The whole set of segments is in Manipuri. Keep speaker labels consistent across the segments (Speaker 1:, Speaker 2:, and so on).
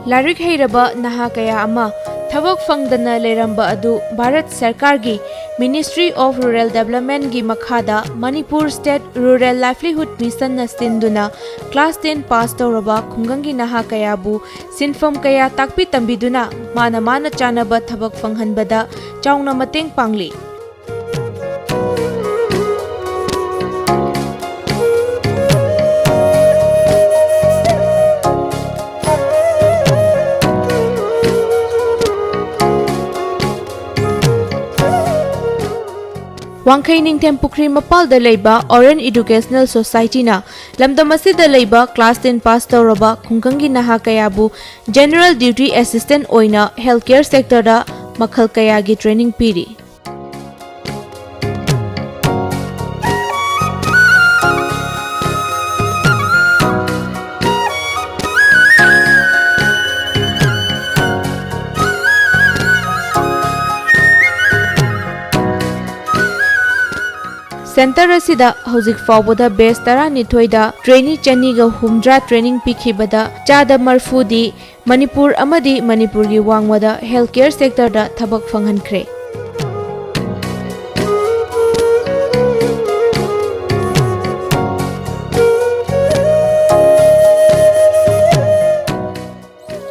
Speaker 1: लारिक हैरबा नहा कया अमा थबक फंगदना लेरंबा अदु भारत सरकार की मिनिस्ट्री ऑफ रूरल डेवलपमेंट की मखादा Manipur state rural livelihood mission न सिंदुना क्लास 10 पास तौरबा खुंगंगी नहा कयाबु सिनफम कया ताकपी तंबिदुना माना चानबा थबक फंगहनबदा चाउना मतेंग पांगली। वांखै निंगथेम पुखरी मपाल लेबा ओरेंज एजुकेशनल सोसाइटी ना लमदम असिदा लेबा क्लास 10 पास तौरबा खुंगंगी नहा कयाबु जनरल ड्यूटी असिस्टेंट ओइना हेल्थ केयर सेक्टर दा मखल कयागी ट्रेनिंग पीरी। सेंटर असिदा हौजिक फाउबदा बेस 12 दा ट्रेनी चनीगा हुमद्रा ट्रेनिंग पिखिबदा चादा मरफुदी मणिपुर अमदी मणिपुर की वांगवदा हेल्थ केयर सेक्टर दा थबक फंगहनख्रे।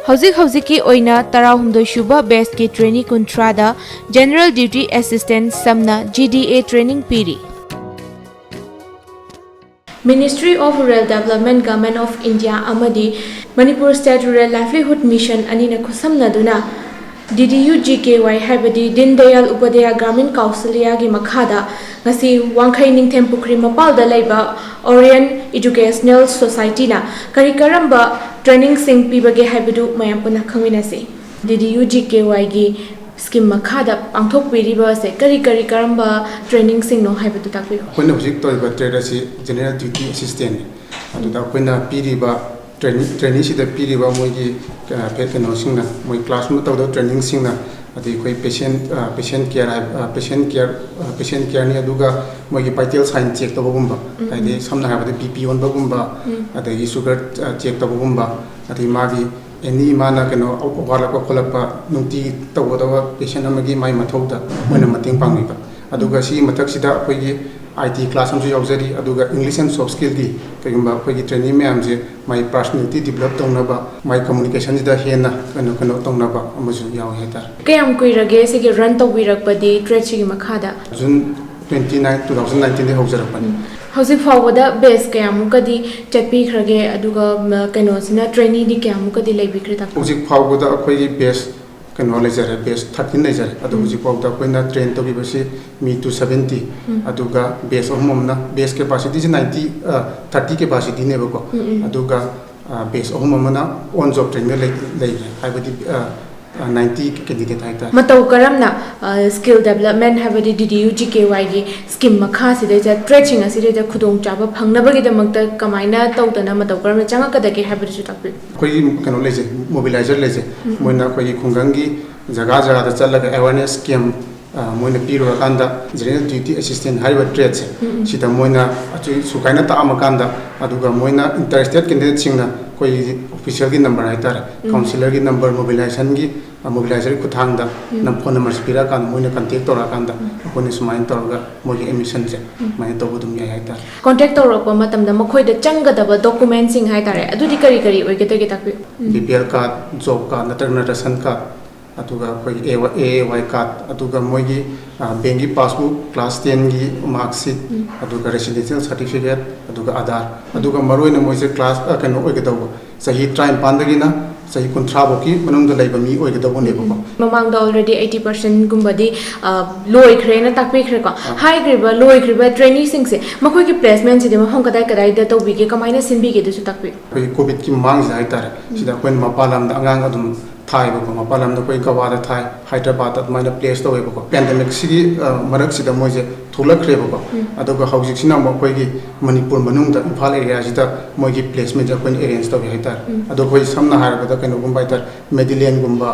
Speaker 1: हौजिक की ओइना 13 शुबा बेस की ट्रेनी कुंट्रादा जनरल ड्यूटी असिस्टेंट समना GDA ट्रेनिंग पीरी। Ministry of rural development government of India अमदी Manipur state rural livelihood mission अनिना खुसमनदुना DDU-GKY हाइबदी दीन दयाल उपाध्याय ग्रामीण कौशल्या की मखादा ngasi वांखै निंगथेम पुखरी मपालदा लेबा ओरेंज एजुकेशनल सोसाइटी ना करी करंबा ट्रेनिंग सिंग पीबगे हाइबदु मयाम पुना खंगिनासे। DDU-GKY की स्कीम मखादा पांथोक पीरिबा से करी करंबा ट्रेनिंग सिंग नो हाइबदु ताकबियो।
Speaker 2: कोइना हुजिक तोइबा ट्रेड असि जनरल ड्यूटी असिस्टेंट अदुदा कोइना पीरिबा ट्रेनिंग सिदा पीरिबा मोगी फेकनो सिंगना मोई क्लास में तौदो ट्रेनिंग सिंगना अदि कोई पेशेंट केयर नि अदुगा मोगी वाइटल साइन चेक तबगुम्बा आइदि समना हाबदि बीपी ओनबगुम्बा अदि शुगर चेक तबगुम्बा अदि मागी एनी माना कनो वालापा खोलपा नुंती तबदवा पेशेंट अमगी माई मथौदा मोना मतेंग पांगिबा अदुगा सी मथक्सिदा अखोगी IT क्लास हम यावजरी अदुगा इंग्लिश एंड सॉफ्ट स्किल की कयुंबा अखोगी ट्रेनिंग मैम जे माई पर्सनालिटी डेवलप तौनबा माई कम्युनिकेशन जिदा हेना कनो तौनबा अमसु याव हेता
Speaker 1: कयम कुइरगे सिगे रन तौबिरकपदि ट्रेड सिगी मखादा
Speaker 2: जून 29 2019 दे हौजरपन
Speaker 1: हौजिक फाउबदा बेस कयामुकदी चटपीखरगे अदुगा कयनोसिना ट्रेनी दि कयामुकदी लेबिखरे ता
Speaker 2: हौजिक फाउबदा अखोगी बेस कनो लेजरे बेस 13 लेजरे अदु हौजिक फाउबदा कोइना ट्रेन तो बिबसी मी 270 अदुगा बेस ओममना बेस कैपेसिटी 90 30 कैपेसिटी नेबको अदुगा बेस ओममना ऑन जॉब ट्रेनिंग ले हाइबदी 90 कैंडिडेट हाइता
Speaker 1: मतौ करमना स्किल डेवलपमेंट हाइबदी DDU-GKY की स्कीम मखा सिदे जा ट्रेचिंग असिदे खुदोंग चाबा फंगनबगी दमकता कमाइना तौदना मतौ करमना चंगकदगे हाइबदी ताकपि
Speaker 2: कोई कनो लेजे मोबिलाइजर लेजे मोइना कोई खुंगंगी जगह दा चलगा अवेयरनेस कैंप मोइना पीरो कांदा जनरल ड्यूटी असिस्टेंट हाइबा ट्रेड से सिदा मोइना अचु सुकाइना तामा कांदा अदुगा मोइना इंटरेस्टेड कैंडिडेट सिंगना कोई ऑफिशियल की नंबर हाइतार काउंसिलर की नंबर मोबिलाइजर खुथांगदा नम फोन नंबर पिरा कान मोइना कांटेक्ट तोरा कांदा कोने सुमाइन तोरगा मोगी एडमिशन से माइ तोबुदुम याय हाइतार
Speaker 1: कांटेक्ट तोरपा मतमदा मखोइदा चंगदबा डॉक्यूमेंट सिंग हाइतारे अदुदि करी ओइगेतगे ताकपि
Speaker 2: BPL कार्ड जॉब कार्ड नतरना रेशन कार्ड अतुगा कोई AY कार्ड अतुगा मोगी बैंक की पासबुक क्लास 10 की मार्कशीट अतुगा रेसिडेंशियल सर्टिफिकेट अतुगा आधार अतुगा मरोइना मोइसे क्लास कनो ओइगदबो सही ट्राइम पांदगिना सही कुंथ्राबो की मनंग लेबा मी ओइगदबो नेबको
Speaker 1: ममांग दा ऑलरेडी 80% गुंबदी लोइख्रेना ताकपिख्रेको हाइग्रिबा लोइख्रिबा ट्रेनी सिंग से मखोइ की प्लेसमेंट से हम कदाई द तौबिगे कमाइना सिनबिगे दसु ताकपि
Speaker 2: कोई कोविड की मांग से हाइतार सिदा कोइन मपालम दा अंगांग अदुम थाई बको मपालम दा कोई गवादा थाई हैदराबाद अदमाइना प्लेस तौवे बको पेंडेमिक सिगी मरक सिदा मोइजे थुलख्रे बको अदुगा हौजिक सिना मखोइ की मणिपुर मनुंग दा इम्फाल एरिया जिदा मोइगी प्लेसमेंट कोइन अरेंज तौवे हाइतार अदु कोई समना हारबदा कनो गुम्बा हाइतार मेडिलेन गुम्बा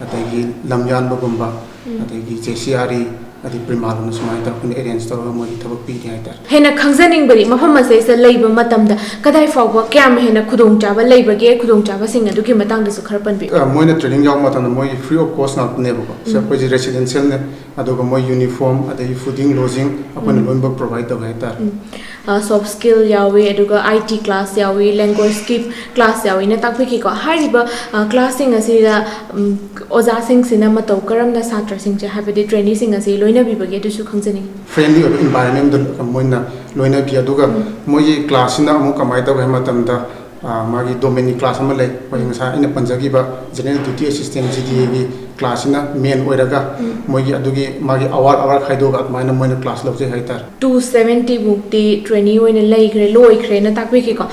Speaker 2: अदगी लमयान बगुम्बा अदगी JCRE ꯑꯗꯩ ꯄ꯭ꯔꯤꯃꯥꯜꯅ ꯁꯨꯃꯥꯏꯅ ꯇꯧꯔꯒ ꯑꯩꯈꯣꯏꯅ ꯑꯦꯔꯦꯟꯖ ꯇꯧꯔꯒ ꯃꯣꯏꯒꯤ ꯊꯕꯛ ꯄꯤꯔꯤ ꯍꯥꯏꯇꯥꯔꯦ
Speaker 1: ꯍꯦꯟꯅ ꯈꯪꯖꯅꯤꯡꯕꯗꯤ ꯃꯐꯝ ꯑꯁꯤꯗ ꯂꯩꯕ ꯃꯇꯝꯗ ꯀꯗꯥꯏ ꯐꯥꯎꯕ ꯀꯌꯥꯝ ꯍꯦꯟꯅ ꯈꯨꯗꯣꯡꯆꯥꯕ ꯂꯩꯕꯒꯦ ꯈꯨꯗꯣꯡꯆꯥꯕꯁꯤꯡ ꯑꯗꯨꯒꯤ ꯃꯇꯥꯡꯗꯁꯨ ꯈꯔ ꯄꯟꯕꯤꯌꯨ
Speaker 2: ꯃꯣꯏꯅ ꯇ꯭ꯔꯦꯅꯤꯡ ꯌꯥꯎꯕ ꯃꯇꯝꯗ ꯃꯣꯏꯒꯤ ꯐ꯭ꯔꯤ ꯑꯣꯐ ꯀꯣꯁ ꯉꯥꯛꯇꯅꯦꯕꯀꯣ ꯑꯩꯈꯣꯏꯁꯦ ꯔꯦꯁꯤꯗꯦꯟꯁꯤꯌꯦꯜꯅꯦ ꯑꯗꯨꯒ ꯃꯣꯏ ꯌꯨꯅꯤꯐꯣꯔꯝ ꯑꯗꯒꯤ ꯐꯨꯗꯤꯡ ꯂꯣꯖꯤꯡ ꯑꯩꯈꯣꯏꯅ ꯂꯣꯏꯅꯃꯛ ꯄ꯭ꯔꯣꯚꯥꯏꯗ ꯇꯧꯋꯦ ꯍꯥꯏꯇꯥꯔꯦ
Speaker 1: ꯁꯣꯐ ꯁ꯭ꯀꯤꯜ ꯌꯥꯎꯏ ꯑꯗꯨꯒ IT ꯀ꯭ꯂꯥꯁ ꯌꯥꯎꯏ ꯂꯦꯡꯒ꯭ꯋꯦꯖꯀꯤ ꯀ꯭ꯂꯥꯁ ꯌꯥꯎꯏꯅ ꯇꯥꯛꯄꯤꯈꯤꯀꯣ ꯍꯥꯏꯔꯤꯕ ꯀ꯭ꯂꯥꯁꯁꯤꯡ ꯑꯁꯤꯗ ꯑꯣꯖꯥꯁꯤꯡꯁꯤꯅ ꯃꯇꯧ ꯀꯔꯝꯅ ꯁꯥꯇ꯭ꯔꯁꯤꯡꯁꯦ ꯍꯥꯏꯕꯗꯤ ꯇ꯭ꯔꯦꯅꯤꯁꯤꯡ ꯑꯁꯤ ꯂꯣꯏꯅꯕꯤꯕꯒꯦ ꯑꯗꯨꯁꯨ ꯈꯪꯖꯅꯤꯡꯉꯤ
Speaker 2: ꯐ꯭ꯔꯦꯟꯂꯤ ꯑꯣꯏꯕ ꯏꯟꯚꯥꯏꯔꯟꯃꯦꯟꯗ ꯃꯣꯏꯅ ꯂꯣꯏꯅꯕꯤ ꯑꯗꯨꯒ ꯃꯣꯏꯒꯤ ꯀ꯭ꯂꯥꯁꯁꯤꯅ ꯑꯃꯨꯛ ꯀꯃꯥꯏꯅ ꯇꯧꯒꯦ ꯍꯥꯏꯕ ꯃꯇꯝꯗ ꯃꯥꯒꯤ ꯗꯣꯃꯦꯅꯤ ꯀ꯭ꯂꯥꯁ ꯑꯃ ꯂꯩ ꯑꯩꯈꯣꯏ ꯉꯁꯥꯏ ꯑꯩꯅ ꯄꯟꯖꯈꯤꯕ ꯖꯦꯅꯔꯦꯜ ꯗ꯭ꯌꯨꯇꯤ ꯑꯦꯁꯤꯁꯇꯦꯟ GDAꯒꯤ ꯀ꯭ꯂꯥꯁꯁꯤꯅ ꯃꯦꯟ ꯑꯣꯏꯔꯒ ꯃꯣꯏꯒꯤ ꯑꯗꯨꯒꯤ ꯃꯥꯒꯤ ꯑꯋꯥꯔ ꯈꯥꯏꯗꯣꯛꯑꯒ ꯑꯗꯨꯃꯥꯏꯅ ꯃꯣꯏꯅ ꯀ꯭ꯂꯥꯁ ꯂꯧꯖꯩ ꯍꯥꯏꯇꯥꯔꯦ
Speaker 1: 270 ꯃꯨꯛꯇꯤ ꯇ꯭ꯔꯦꯅꯤ ꯑꯣꯏꯅ ꯂꯣꯏꯈ꯭ꯔꯦꯅ ꯇꯥꯛꯄꯤꯈꯤꯀꯣ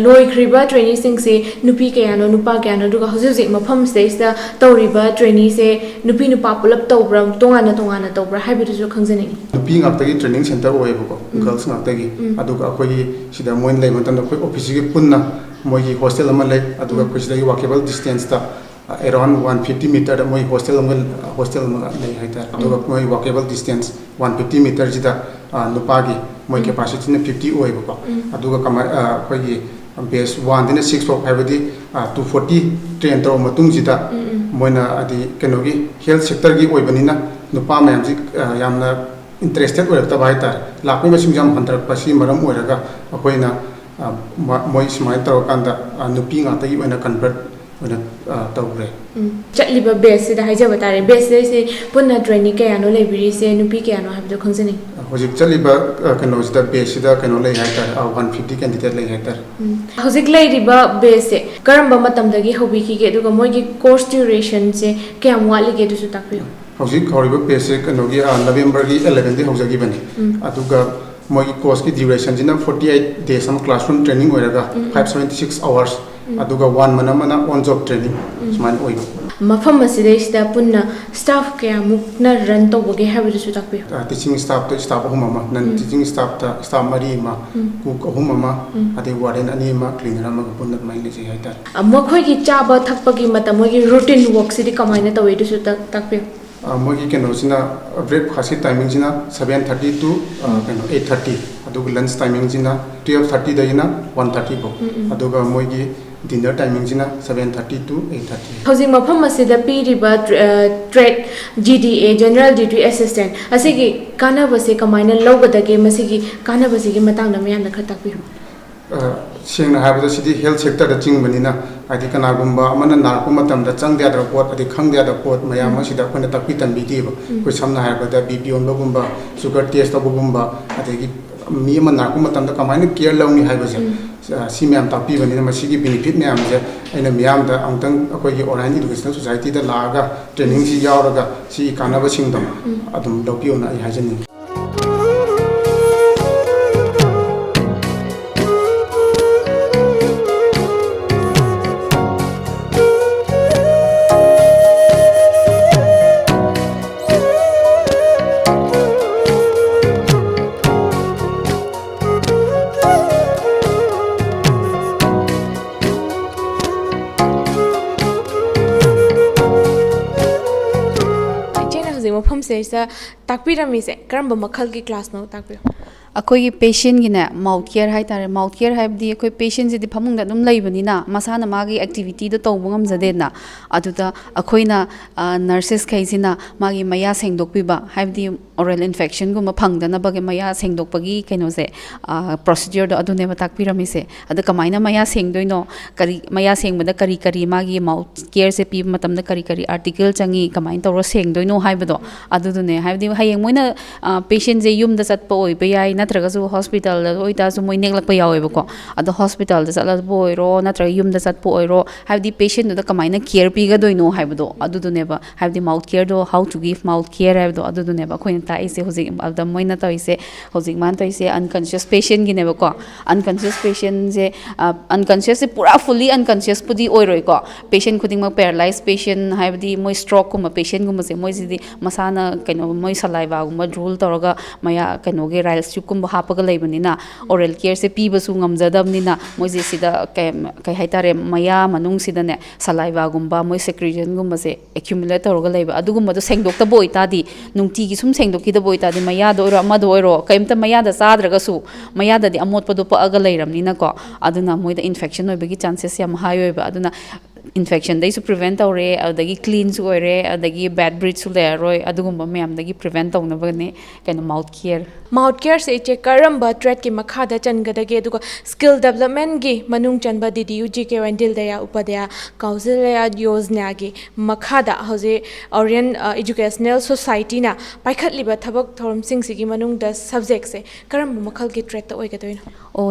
Speaker 1: ꯂꯣꯏꯈ꯭ꯔꯤꯕ ꯇ꯭ꯔꯦꯅꯤꯁꯤꯡꯁꯦ ꯅꯨꯄꯤ ꯀꯌꯥꯅꯣ ꯅꯨꯄꯥ ꯀꯌꯥꯅꯣ ꯑꯗꯨꯒ ꯍꯧꯖꯤꯛ ꯃꯐꯝꯁꯤꯗꯩꯁꯤꯗ ꯇꯧꯔꯤꯕ ꯇ꯭ꯔꯦꯅꯤꯁꯦ ꯅꯨꯄꯤ ꯅꯨꯄꯥ ꯄꯨꯂꯞ ꯇꯧꯕ꯭ꯔꯥ ꯇꯣꯉꯥꯟꯅ ꯇꯧꯕ꯭ꯔꯥ ꯍꯥꯏꯕꯗꯨꯁꯨ ꯈꯪꯖꯅꯤꯡꯉꯤ
Speaker 2: ꯅꯨꯄꯤ ꯉꯥꯛꯇꯒꯤ ꯇ꯭ꯔꯦꯅꯤꯡ ꯁꯦꯟꯇꯔ ꯑꯣꯏꯌꯦꯕꯀꯣ ꯒꯔꯜꯁ ꯉꯥꯛꯇꯒꯤ ꯑꯗꯨꯒ ꯑꯩꯈꯣꯏꯒꯤ ꯁꯤꯗ ꯃꯣꯏꯅ ꯂꯩꯕ ꯃꯇꯝꯗ ꯑꯩꯈꯣꯏ ꯑꯣꯐꯤꯁꯁꯤꯒꯤ ꯄꯨꯟꯅ ꯃꯣꯏꯒꯤ ꯍꯣꯁꯇꯦꯜ ꯑꯃ ꯂꯩ ꯑꯗꯨꯒ ꯑꯩꯈꯣꯏ ꯁꯤꯗꯒꯤ ꯋꯥꯀꯦꯕꯜ ꯗꯤꯁꯇꯦꯟꯁꯇ ꯑꯦꯔꯥꯎꯟ 150 ꯃꯤꯇꯔꯗ ꯃꯣꯏ ꯍꯣꯁꯇꯦꯜ ꯑꯃ ꯂꯩ ꯍꯥꯏꯇꯥꯔꯦ ꯑꯗꯨꯒ ꯃꯣꯏ ꯋꯥꯀꯦꯕꯜ ꯗꯤꯁꯇꯦꯟꯁ 150 ꯃꯤꯇꯔꯁꯤꯗ ꯅꯨꯄꯥꯒꯤ ꯃꯣꯏ ꯀꯦꯄꯥꯁꯤꯇꯤꯅ 50 ꯑꯣꯏꯕꯀꯣ ꯑꯗꯨꯒ ꯑꯩꯈꯣꯏꯒꯤ ꯕꯦꯁ 1ꯗꯩꯅ 6 ꯐꯥꯎ ꯍꯥꯏꯕꯗꯤ 240 ꯇ꯭ꯔꯦꯟ ꯇꯧꯔꯕ ꯃꯇꯨꯡꯁꯤꯗ ꯃꯣꯏꯅ ꯍꯥꯏꯗꯤ ꯀꯩꯅꯣꯒꯤ ꯍꯦꯜꯊ ꯁꯦꯛꯇꯔꯒꯤ ꯑꯣꯏꯕꯅꯤꯅ ꯅꯨꯄꯥ ꯃꯌꯥꯝꯁꯤ ꯌꯥꯝꯅ ꯏꯟꯇꯔꯦꯁꯇꯦꯠ ꯑꯣꯏꯔꯛꯇꯕ ꯍꯥꯏꯇꯥꯔꯦ ꯂꯥꯛꯄꯒꯤ ꯃꯁꯤꯡꯁꯨ ꯌꯥꯝ ꯍꯟꯊꯔꯛꯄ ꯁꯤ ꯃꯔꯝ ꯑꯣꯏꯔꯒ ꯑꯩꯈꯣꯏꯅ ꯃꯣꯏ ꯁꯨꯃꯥꯏꯅ ꯇꯧꯔꯀꯥꯟꯗ ꯅꯨꯄꯤ ꯉꯥꯛꯇꯒꯤ ꯑꯣꯏꯅ ꯀꯟꯚꯔꯠ ꯑꯣꯏꯅ ꯇꯧꯈ꯭ꯔꯦ
Speaker 1: ꯆꯠꯂꯤꯕ ꯕꯦꯁꯁꯤꯗ ꯍꯥꯏꯖꯕ ꯇꯥꯔꯦ ꯕꯦꯁꯁꯤꯗꯩꯁꯤ ꯄꯨꯟꯅ ꯇ꯭ꯔꯦꯅꯤ ꯀꯌꯥꯅꯣ ꯂꯩꯕꯤꯔꯤꯁꯦ ꯅꯨꯄꯤ ꯀꯌꯥꯅꯣ ꯍꯥꯏꯕꯗꯣ ꯈꯪꯖꯅꯤꯡꯉꯤ
Speaker 2: ꯍꯧꯖꯤꯛ ꯆꯠꯂꯤꯕ ꯀꯩꯅꯣꯁꯤꯗ ꯕꯦꯁꯁꯤꯗ ꯀꯩꯅꯣ ꯂꯩ ꯍꯥꯏꯇꯥꯔꯦ 150 ꯀꯦꯟꯗꯤꯗꯦꯠ ꯂꯩ ꯍꯥꯏꯇꯥꯔꯦ
Speaker 1: ꯍꯧꯖꯤꯛ ꯂꯩꯔꯤꯕ ꯕꯦꯁꯁꯦ ꯀꯔꯝꯕ ꯃꯇꯝꯗꯒꯤ ꯍꯧꯕꯤꯈꯤꯒꯦ ꯑꯗꯨꯒ ꯃꯣꯏꯒꯤ ꯀꯣꯔꯁ ꯗ꯭ꯌꯨꯔꯦꯁꯟꯁꯦ ꯀꯌꯥꯝ ꯋꯥꯠꯂꯤꯒꯦ ꯑꯗꯨꯁꯨ ꯇꯥꯛꯄꯤꯌꯨ
Speaker 2: ꯍꯧꯖꯤꯛ ꯍꯧꯔꯤꯕ ꯕꯦꯁꯁꯦ ꯀꯩꯅꯣꯒꯤ ꯅꯕꯦꯝꯕꯔꯒꯤ 11ꯗꯒꯤ ꯍꯧꯖꯈꯤꯕꯅꯤ ꯑꯗꯨꯒ ꯃꯣꯏꯒꯤ ꯀꯣꯔꯁꯀꯤ ꯗ꯭ꯌꯨꯔꯦꯁꯟꯁꯤꯅ 48 ꯗꯦꯖ ꯑꯃ ꯀ꯭ꯂꯥꯁꯔꯨꯝ ꯇ꯭ꯔꯦꯅꯤꯡ ꯑꯣꯏꯔꯒ 576 ꯑꯋꯥꯔꯁ ꯑꯗꯨꯒ 1 ꯃꯟ ꯑꯃꯅ ꯑꯣꯟ ꯖꯣꯕ ꯇ꯭ꯔꯦꯅꯤꯡ ꯁꯨꯃꯥꯏꯅ ꯑꯣꯏꯕ
Speaker 1: ꯃꯐꯝ ꯑꯁꯤꯗꯩꯁꯤꯗ ꯄꯨꯟꯅ ꯁ꯭ꯇꯥꯐ ꯀꯌꯥꯃꯨꯛꯅ ꯔꯟ ꯇꯧꯕꯒꯦ ꯍꯥꯏꯕꯗꯨꯁꯨ ꯇꯥꯛꯄꯤꯌꯨ
Speaker 2: ꯇꯤꯆꯤꯡ ꯁ꯭ꯇꯥꯐꯇ ꯁ꯭ꯇꯥꯐ 3 ꯑꯃ ꯅꯟ ꯇꯤꯆꯤꯡ ꯁ꯭ꯇꯥꯐꯇ ꯁ꯭ꯇꯥꯐ 4 ꯑꯃ ꯀꯨꯛ 3 ꯑꯃ ꯑꯗꯩ ꯋꯥꯔꯗꯦꯟ 2 ꯑꯃ ꯀ꯭ꯂꯤꯅꯔ ꯑꯃꯒ ꯄꯨꯟꯅ ꯑꯗꯨꯃꯥꯏꯅ ꯂꯩꯖꯩ ꯍꯥꯏꯇꯥꯔꯦ
Speaker 1: ꯃꯈꯣꯏꯒꯤ ꯆꯥꯕ ꯊꯛꯄꯒꯤ ꯃꯇꯝ ꯃꯣꯏꯒꯤ ꯔꯨꯇꯤꯟ ꯋꯥꯔꯛꯁꯤꯗꯤ ꯀꯃꯥꯏꯅ ꯇꯧꯏ ꯑꯗꯨꯁꯨ ꯇꯥꯛꯄꯤꯌꯨ
Speaker 2: ꯃꯣꯏꯒꯤ ꯀꯩꯅꯣꯁꯤꯅ ꯕ꯭ꯔꯦꯛꯐꯥꯁꯀꯤ ꯇꯥꯏꯃꯤꯡꯁꯤꯅ 7:30 to ꯀꯩꯅꯣ 8:30 ꯑꯗꯨꯒ ꯂꯟꯆ ꯇꯥꯏꯃꯤꯡꯁꯤꯅ 12:30 ꯗꯒꯤꯅ 1:30 ꯐꯥꯎ ꯑꯗꯨꯒ ꯃꯣꯏꯒꯤ ꯗꯤꯅꯔ ꯇꯥꯏꯃꯤꯡꯁꯤꯅ 7:30 to 8:30
Speaker 1: ꯍꯧꯖꯤꯛ ꯃꯐꯝ ꯑꯁꯤꯗ ꯄꯤꯔꯤꯕ trade GDA general duty assistant ꯑꯁꯤꯒꯤ ꯀꯥꯟꯅꯕꯁꯦ ꯀꯃꯥꯏꯅ ꯂꯧꯒꯗꯒꯦ ꯃꯁꯤꯒꯤ ꯀꯥꯟꯅꯕꯁꯤꯒꯤ ꯃꯇꯥꯡꯗ ꯃꯌꯥꯝꯅ ꯈꯔ ꯇꯥꯛꯄꯤꯌꯨ
Speaker 2: ꯁꯦꯡꯅ ꯍꯥꯏꯔꯕꯗ ꯁꯤꯗꯤ ꯍꯦꯜꯊ ꯁꯦꯛꯇꯔꯗ ꯆꯤꯡꯕꯅꯤꯅ ꯍꯥꯏꯗꯤ ꯀꯅꯥꯒꯨꯝꯕ ꯑꯃꯅ ꯅꯥꯔꯛꯄ ꯃꯇꯝꯗ ꯆꯪꯗ ꯌꯥꯗꯕ ꯄꯣꯠ ꯑꯗꯩ ꯈꯪꯗ ꯌꯥꯗꯕ ꯄꯣꯠ ꯃꯌꯥꯝ ꯑꯁꯤꯗ ꯑꯩꯈꯣꯏꯅ ꯇꯥꯛꯄꯤ ꯇꯝꯕꯤꯗꯦꯕ ꯑꯩꯈꯣꯏ ꯁꯝꯅ ꯍꯥꯏꯔꯕꯗ BP ꯑꯣꯟꯕꯒꯨꯝꯕ ꯁꯨꯒꯔ ꯇꯦꯁ ꯇꯧꯕꯒꯨꯝꯕ ꯑꯗꯒꯤ ꯃꯤ ꯑꯃ ꯅꯥꯔꯛꯄ ꯃꯇꯝꯗ ꯀꯃꯥꯏꯅ ꯀꯦꯌꯔ ꯂꯧꯅꯤ ꯍꯥꯏꯕꯁꯦ ꯁꯤ ꯃꯌꯥꯝ ꯇꯥꯛꯄꯤꯕꯅꯤna ꯃꯁꯤꯒꯤ ꯕꯦꯅꯤꯐꯤꯠ ꯃꯌꯥꯝꯁꯦ ꯑꯩꯅ ꯃꯤꯌꯥꯝꯗ ꯑꯃꯨꯛꯇꯪ ꯑꯩꯈꯣꯏꯒꯤ ꯑꯣꯔꯥꯏꯟ ꯏꯗꯨꯀꯦꯁꯅꯦꯜ ꯁꯣꯁꯥꯏꯇꯤꯗ ꯂꯥꯛꯑꯒ ꯇ꯭ꯔꯦꯅꯤꯡꯁꯤ ꯌꯥꯎꯔꯒ ꯁꯤꯒꯤ ꯀꯥꯟꯅꯕꯁꯤꯡꯗꯣ ꯑꯗꯨꯝ ꯂꯧꯕꯤꯌꯣꯅ ꯑꯩ ꯍꯥꯏꯖꯅꯤꯡꯉꯤ
Speaker 1: ꯃꯐꯝꯁꯤꯗꯩꯁꯤꯗ ꯇꯥꯛꯄꯤꯔꯝꯃꯤꯁꯦ ꯀꯔꯝꯕ ꯃꯈꯜꯒꯤ ꯀ꯭ꯂꯥꯁꯅꯣ ꯇꯥꯛꯄꯤꯌꯨ
Speaker 3: ꯑꯩꯈꯣꯏꯒꯤ ꯄꯦꯁꯦꯟꯒꯤꯅꯦ ꯃꯥꯎꯠ ꯀꯦꯌꯔ ꯍꯥꯏꯇꯥꯔꯦ ꯃꯥꯎꯠ ꯀꯦꯌꯔ ꯍꯥꯏꯕꯗꯤ ꯑꯩꯈꯣꯏ ꯄꯦꯁꯦꯟꯁꯤꯗꯤ ꯐꯃꯨꯡꯗ ꯑꯗꯨꯝ ꯂꯩꯕꯅꯤꯅ ꯃꯁꯥꯅ ꯃꯥꯒꯤ ꯑꯦꯛꯇꯤꯚꯤꯇꯤꯗꯣ ꯇꯧꯕ ꯉꯝꯖꯗꯦꯗꯅ ꯑꯗꯨꯗ ꯑꯩꯈꯣꯏꯅ ꯅꯔꯁꯦꯁꯈꯩꯁꯤꯅ ꯃꯥꯒꯤ ꯃꯌꯥ ꯁꯦꯡꯗꯣꯛꯄꯤꯕ ꯍꯥꯏꯕꯗꯤ ꯑꯣꯔꯦꯜ ꯏꯟꯐꯦꯛꯁꯟꯒꯨꯝꯕ ꯐꯪꯗꯅꯕꯒꯤ ꯃꯌꯥ ꯁꯦꯡꯗꯣꯛꯄꯒꯤ ꯀꯩꯅꯣꯁꯦ ꯄ꯭ꯔꯣꯁꯤꯗ꯭ꯌꯔꯗꯣ ꯑꯗꯨꯅꯦꯕ ꯇꯥꯛꯄꯤꯔꯝꯃꯤꯁꯦ ꯑꯗ ꯀꯃꯥꯏꯅ ꯃꯌꯥ ꯁꯦꯡꯗꯣꯏꯅೋ ꯃꯌꯥ ꯁꯦꯡꯕꯗ ꯀꯔꯤ ꯃꯥꯒꯤ ꯃꯥꯎꯠ ꯀꯦꯌꯔꯁꯦ ꯄꯤꯕ ꯃꯇꯝꯗ ꯀꯔꯤ ꯑꯥꯔꯇꯤꯀꯜ ꯆꯪꯉꯤ ꯀꯃꯥꯏꯅ ꯇꯧꯔ ꯁꯦꯡꯗꯣꯏꯅೋ ꯍꯥꯏꯕꯗꯣ ꯑꯗꯨꯗꯨꯅꯦ ꯍꯥꯏꯕꯗꯤ ꯍꯌꯦꯡ ꯃꯣꯏꯅ ꯄꯦꯁꯦꯟꯁꯦ ꯌꯨꯝꯗ ꯆꯠꯄ ꯑꯣꯏꯕ ꯌꯥꯏ ꯅꯠꯇ꯭ꯔꯒꯁꯨ ꯍꯣꯁꯄꯤꯇꯥꯜꯗ ꯑꯣꯏꯇꯥꯔꯁꯨ ꯃꯣꯏ ꯅꯦꯛꯂꯛꯄ ꯌꯥꯎꯋꯦꯕꯀꯣ ꯑꯗꯣ ꯍꯣꯁꯄꯤꯇꯥꯜꯗ ꯆꯠꯂꯕ ꯑꯣꯏꯔꯣ ꯅꯠꯇ꯭ꯔꯒ ꯌꯨꯝꯗ ꯆꯠꯄ ꯑꯣꯏꯔꯣ ꯍꯥꯏꯕꯗꯤ ꯄꯦꯁꯦꯟꯗꯨꯗ ꯀꯃꯥꯏꯅ ꯀꯦꯌꯔ ꯄꯤꯒꯗꯣꯏꯅꯣ ꯍꯥꯏꯕꯗꯣ ꯑꯗꯨꯗꯨꯅꯦꯕ ꯍꯥꯏꯕꯗꯤ ꯃꯥꯎꯠ ꯀꯦꯌꯔꯗꯣ ꯍꯥꯎ ꯇꯨ ꯒꯤቭ ꯃꯥꯎꯠ ꯀꯦꯌꯔ ꯍꯥꯏꯕꯗꯣ ꯑꯗꯨꯗꯨꯅꯦꯕ ꯑꯩꯈꯣꯏꯅ ꯇꯥꯛꯏꯁꯦ ꯍꯧꯖꯤꯛ ꯑꯗꯨꯗ ꯃꯣꯏꯅ ꯇꯧꯔꯤꯁꯦ ꯍꯧꯖꯤꯛ ꯃꯥꯅ ꯇꯧꯔꯤꯁꯦ ꯑꯟꯀꯟꯁꯤꯌꯁ ꯄꯦꯁꯦꯟꯒꯤꯅꯦꯕꯀꯣ ꯑꯟꯀꯟꯁꯤꯌꯁ ꯄꯦꯁꯦꯟꯁꯦ ꯑꯟꯀꯟꯁꯤꯌꯁꯁꯦ ꯄꯨꯔꯥ ꯐꯨꯜꯂꯤ ꯑꯟꯀꯟꯁꯤꯌꯁꯄꯨꯗꯤ ꯑꯣꯏꯔꯣꯏꯀꯣ ꯄꯦꯁꯦꯟ ꯈꯨꯗꯤꯡꯃꯛ ꯄꯦꯔꯥꯂꯥꯏꯁ ꯄꯦꯁꯦꯟ ꯍꯥꯏꯕꯗꯤ ꯃꯣꯏ ꯁ꯭ꯇ꯭ꯔꯣꯛꯀꯨꯝꯕ ꯄꯦꯁꯦꯟꯒꯨꯝꯕꯁꯦ ꯃꯣꯏꯁꯤꯗꯤ ꯃꯁꯥꯅ ꯀꯩꯅꯣ ꯃꯣꯏ ꯁꯂꯥꯏꯚꯥꯒꯨꯝꯕ ꯗ꯭ꯔꯨꯜ ꯇꯧꯔꯒ ꯃꯌꯥ ꯀꯩꯅꯣꯒꯤ ꯔꯥꯏꯜꯁ ꯇ꯭ꯌꯨꯕ ꯀꯨꯝꯕ ꯍꯥꯞꯄꯒ ꯂꯩꯕꯅꯤꯅ ꯑꯣꯔꯦꯜ ꯀꯦꯌꯔꯁꯦ ꯄꯤꯕꯁꯨ ꯉꯝꯖꯗꯕꯅꯤꯅ ꯃꯣꯏꯁꯦ ꯁꯤꯗ ꯀꯩ ꯍꯥꯏꯇꯥꯔꯦ ꯃꯌꯥ ꯃꯅꯨꯡꯁꯤꯗꯅꯦ ꯁꯂꯥꯏꯚꯥꯒꯨꯝꯕ ꯃꯣꯏ ꯁꯦꯀ꯭ꯔꯤꯖꯟꯒꯨꯝꯕꯁꯦ ꯑꯦꯀ꯭ꯌꯨꯃꯨꯂꯦꯠ ꯇꯧꯔꯒ ꯂꯩꯕ ꯑꯗꯨꯒꯨꯝꯕꯗꯣ ꯁꯦꯡꯗꯣꯛꯇꯕ ꯑꯣꯏꯇꯥꯔꯗꯤ ꯅꯨꯡꯇꯤꯒꯤ ꯁꯨꯝ ꯁꯦꯡꯗꯣꯛꯈꯤꯗꯕ ꯑꯣꯏꯇꯥꯔꯗꯤ ꯃꯌꯥꯗ ꯑꯣꯏꯔꯣ ꯑꯃꯗ ꯑꯣꯏꯔꯣ ꯀꯩꯝꯇ ꯃꯌꯥꯗ ꯆꯥꯗ꯭ꯔꯒꯁꯨ ꯃꯌꯥꯗꯗꯤ ꯑꯃꯣꯠꯄꯗꯣ ꯄꯛꯑꯒ ꯂꯩꯔꯕꯅꯤꯅꯀꯣ ꯑꯗꯨꯅ ꯃꯣꯏꯗ ꯏꯟꯐꯦꯛꯁꯟ ꯑꯣꯏꯕꯒꯤ ꯆꯥꯟꯁꯦꯁ ꯌꯥꯝ ꯍꯥꯏ ꯑꯣꯏꯕ ꯑꯗꯨꯅ ꯏꯟꯐꯦꯛꯁꯟꯗꯩꯁꯨ ꯄ꯭ꯔꯤꯚꯦꯟ ꯇꯧꯔꯦ ꯑꯗꯨꯗꯒꯤ ꯀ꯭ꯂꯤꯟꯁꯨ ꯑꯣꯏꯔꯦ ꯑꯗꯒꯤ ꯕꯦꯗ ꯕ꯭ꯔꯤꯠꯁꯨ ꯂꯩꯔꯔꯣꯏ ꯑꯗꯨꯒꯨꯝꯕ ꯃꯌꯥꯝꯗꯒꯤ ꯄ꯭ꯔꯤꯚꯦꯟ ꯇꯧꯅꯕꯅꯤ ꯀꯩꯅꯣ ꯃꯥꯎꯠ ꯀꯦꯌꯔ
Speaker 1: ꯃꯥꯎꯠ ꯀꯦꯌꯔꯁꯦ ꯏꯆꯦ ꯀꯔꯝꯕ ꯇ꯭ꯔꯦꯠꯀꯤ ꯃꯈꯥꯗ ꯆꯟꯒꯗꯒꯦ ꯑꯗꯨꯒ ꯁ꯭ꯀꯤꯜ ꯗꯦꯕꯂꯞꯃꯦꯟꯒꯤ ꯃꯅꯨꯡ ꯆꯟꯕ DDU-GKY ꯗꯤꯟ ꯗꯌꯥꯜ ꯎꯄꯥꯙ꯭ꯌꯥಯ ꯀꯧꯁꯜꯌ ꯌꯣꯖꯅꯥꯒꯤ ꯃꯈꯥꯗ ꯍꯧꯖꯤꯛ ꯑꯣꯔꯤꯌꯟ ꯏꯖꯨꯀꯦꯁꯅꯦꯜ ꯁꯣꯁꯥꯏꯇꯤꯅ ꯄꯥꯏꯈꯠꯂꯤꯕ ꯊꯕꯛ ꯊꯧꯔꯝꯁꯤꯡꯁꯤꯒꯤ ꯃꯅꯨꯡꯗ ꯁꯕꯖꯦꯛꯁꯦ ꯀꯔꯝꯕ ꯃꯈꯜꯒꯤ ꯇ꯭ꯔꯦꯠꯇ ꯑꯣꯏꯒꯗꯣꯏꯅꯣ